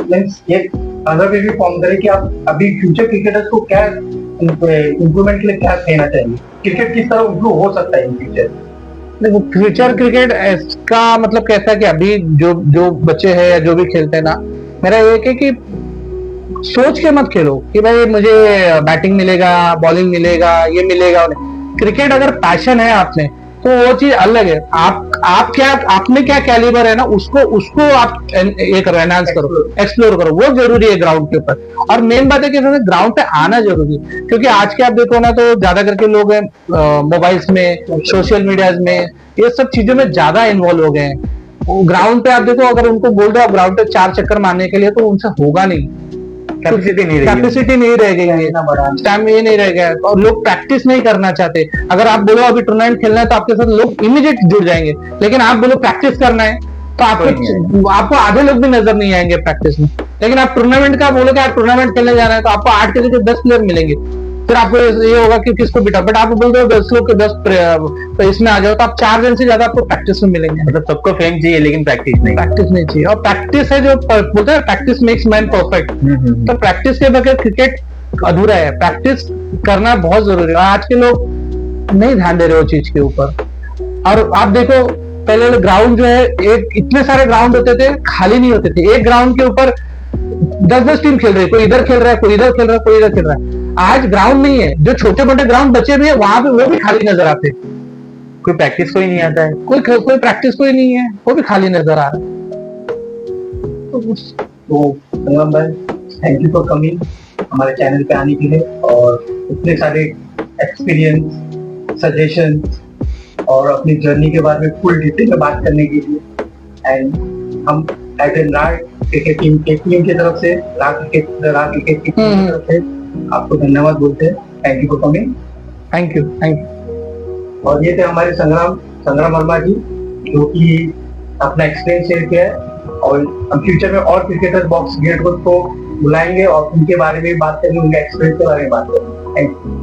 एक अदर वे भी फॉर्म करें कि आप अभी फ्यूचर क्रिकेटर्स को क्या इम्प्रूवमेंट के लिए क्या कहना चाहिए, क्रिकेट किस तरह इम्प्रूव हो सकता है इन फ्यूचर? देखो, फ्यूचर क्रिकेट का मतलब कैसा है कि अभी जो बच्चे हैं या जो भी खेलते हैं ना, मेरा एक है कि सोच के मत खेलो कि भाई मुझे बैटिंग मिलेगा, बॉलिंग मिलेगा, ये मिलेगा। क्रिकेट अगर पैशन है आपने तो वो चीज अलग है। आप क्या, आपने क्या कैलिबर है ना, उसको आप ये करो, एनहांस करो, एक्सप्लोर करो, वो जरूरी है ग्राउंड के ऊपर। और मेन बात है कि ग्राउंड पे आना जरूरी है, क्योंकि आज के आप देखो ना तो ज्यादा करके लोग हैं मोबाइल्स में, सोशल मीडिया में, ये सब चीजों में ज्यादा इन्वॉल्व हो गए हैं। ग्राउंड पे आप देखो, अगर उनको बोल दो आप ग्राउंड पे 4 चक्कर मारने के लिए, तो उनसे होगा नहीं, कैपेसिटी नहीं रह गई है, स्टैमिना नहीं रह गया, और लोग प्रैक्टिस नहीं करना चाहते। अगर आप बोलो अभी टूर्नामेंट खेलना है तो आपके साथ लोग इमीडिएट जुड़ जाएंगे, लेकिन आप बोलो प्रैक्टिस करना है तो आपको आधे लोग भी नजर नहीं आएंगे प्रैक्टिस में। लेकिन आप टूर्नामेंट का बोलोगे, आप टूर्नामेंट खेलने जा रहे हैं तो आपको 8 के जगह 10 प्लेयर मिलेंगे, फिर आपको ये होगा कि किसको बिठा, बट आप बोल दो 10 लोग के 10 तो इसमें आ जाओ तो आप 4 जन से ज्यादा आपको प्रैक्टिस में मिलेंगे। मतलब सबको फेम चाहिए लेकिन प्रैक्टिस नहीं चाहिए, और प्रैक्टिस है जो बोलते हैं प्रैक्टिस मेक्स मैन परफेक्ट। तो प्रैक्टिस के बगैर क्रिकेट अधूरा है, प्रैक्टिस करना बहुत जरूरी है। आज के लोग नहीं ध्यान दे रहे वो चीज के ऊपर। और आप देखो पहले ग्राउंड जो है, एक इतने सारे ग्राउंड होते थे, खाली नहीं होते थे, एक ग्राउंड के ऊपर 10-10 टीम खेल रही है, कोई इधर खेल रहा है, कोई इधर खेल रहा है, कोई इधर खेल रहा है। आज ग्राउंड नहीं है, जो छोटे मोटे ग्राउंड बचे भी है वहां पे वो भी खाली नजर आते हैं, कोई प्रैक्टिस को ही नहीं आता है, कोई प्रैक्टिस कोई नहीं है, वो भी खाली नजर आ रहा है। तो संगम भाई, थैंक यू फॉर कमिंग हमारे चैनल पे आने के लिए, और इतने सारे एक्सपीरियंस, सजेशन और अपनी जर्नी के बारे में फुल डिटेल में बात करने के लिए। एंड हम एज एन क्रिकेट टीम की तरफ से, क्रिकेट की तरफ से आपको धन्यवाद बोलते हैं। Thank you for coming. Thank you. और ये थे हमारे संग्राम वर्मा जी, जो कि अपना एक्सपीरियंस शेयर किया है, और हम फ्यूचर में और क्रिकेटर बॉक्स क्रिकेट को बुलाएंगे और उनके बारे में बात करेंगे, उनके एक्सपीरियंस के बारे में बात करेंगे। Thank you.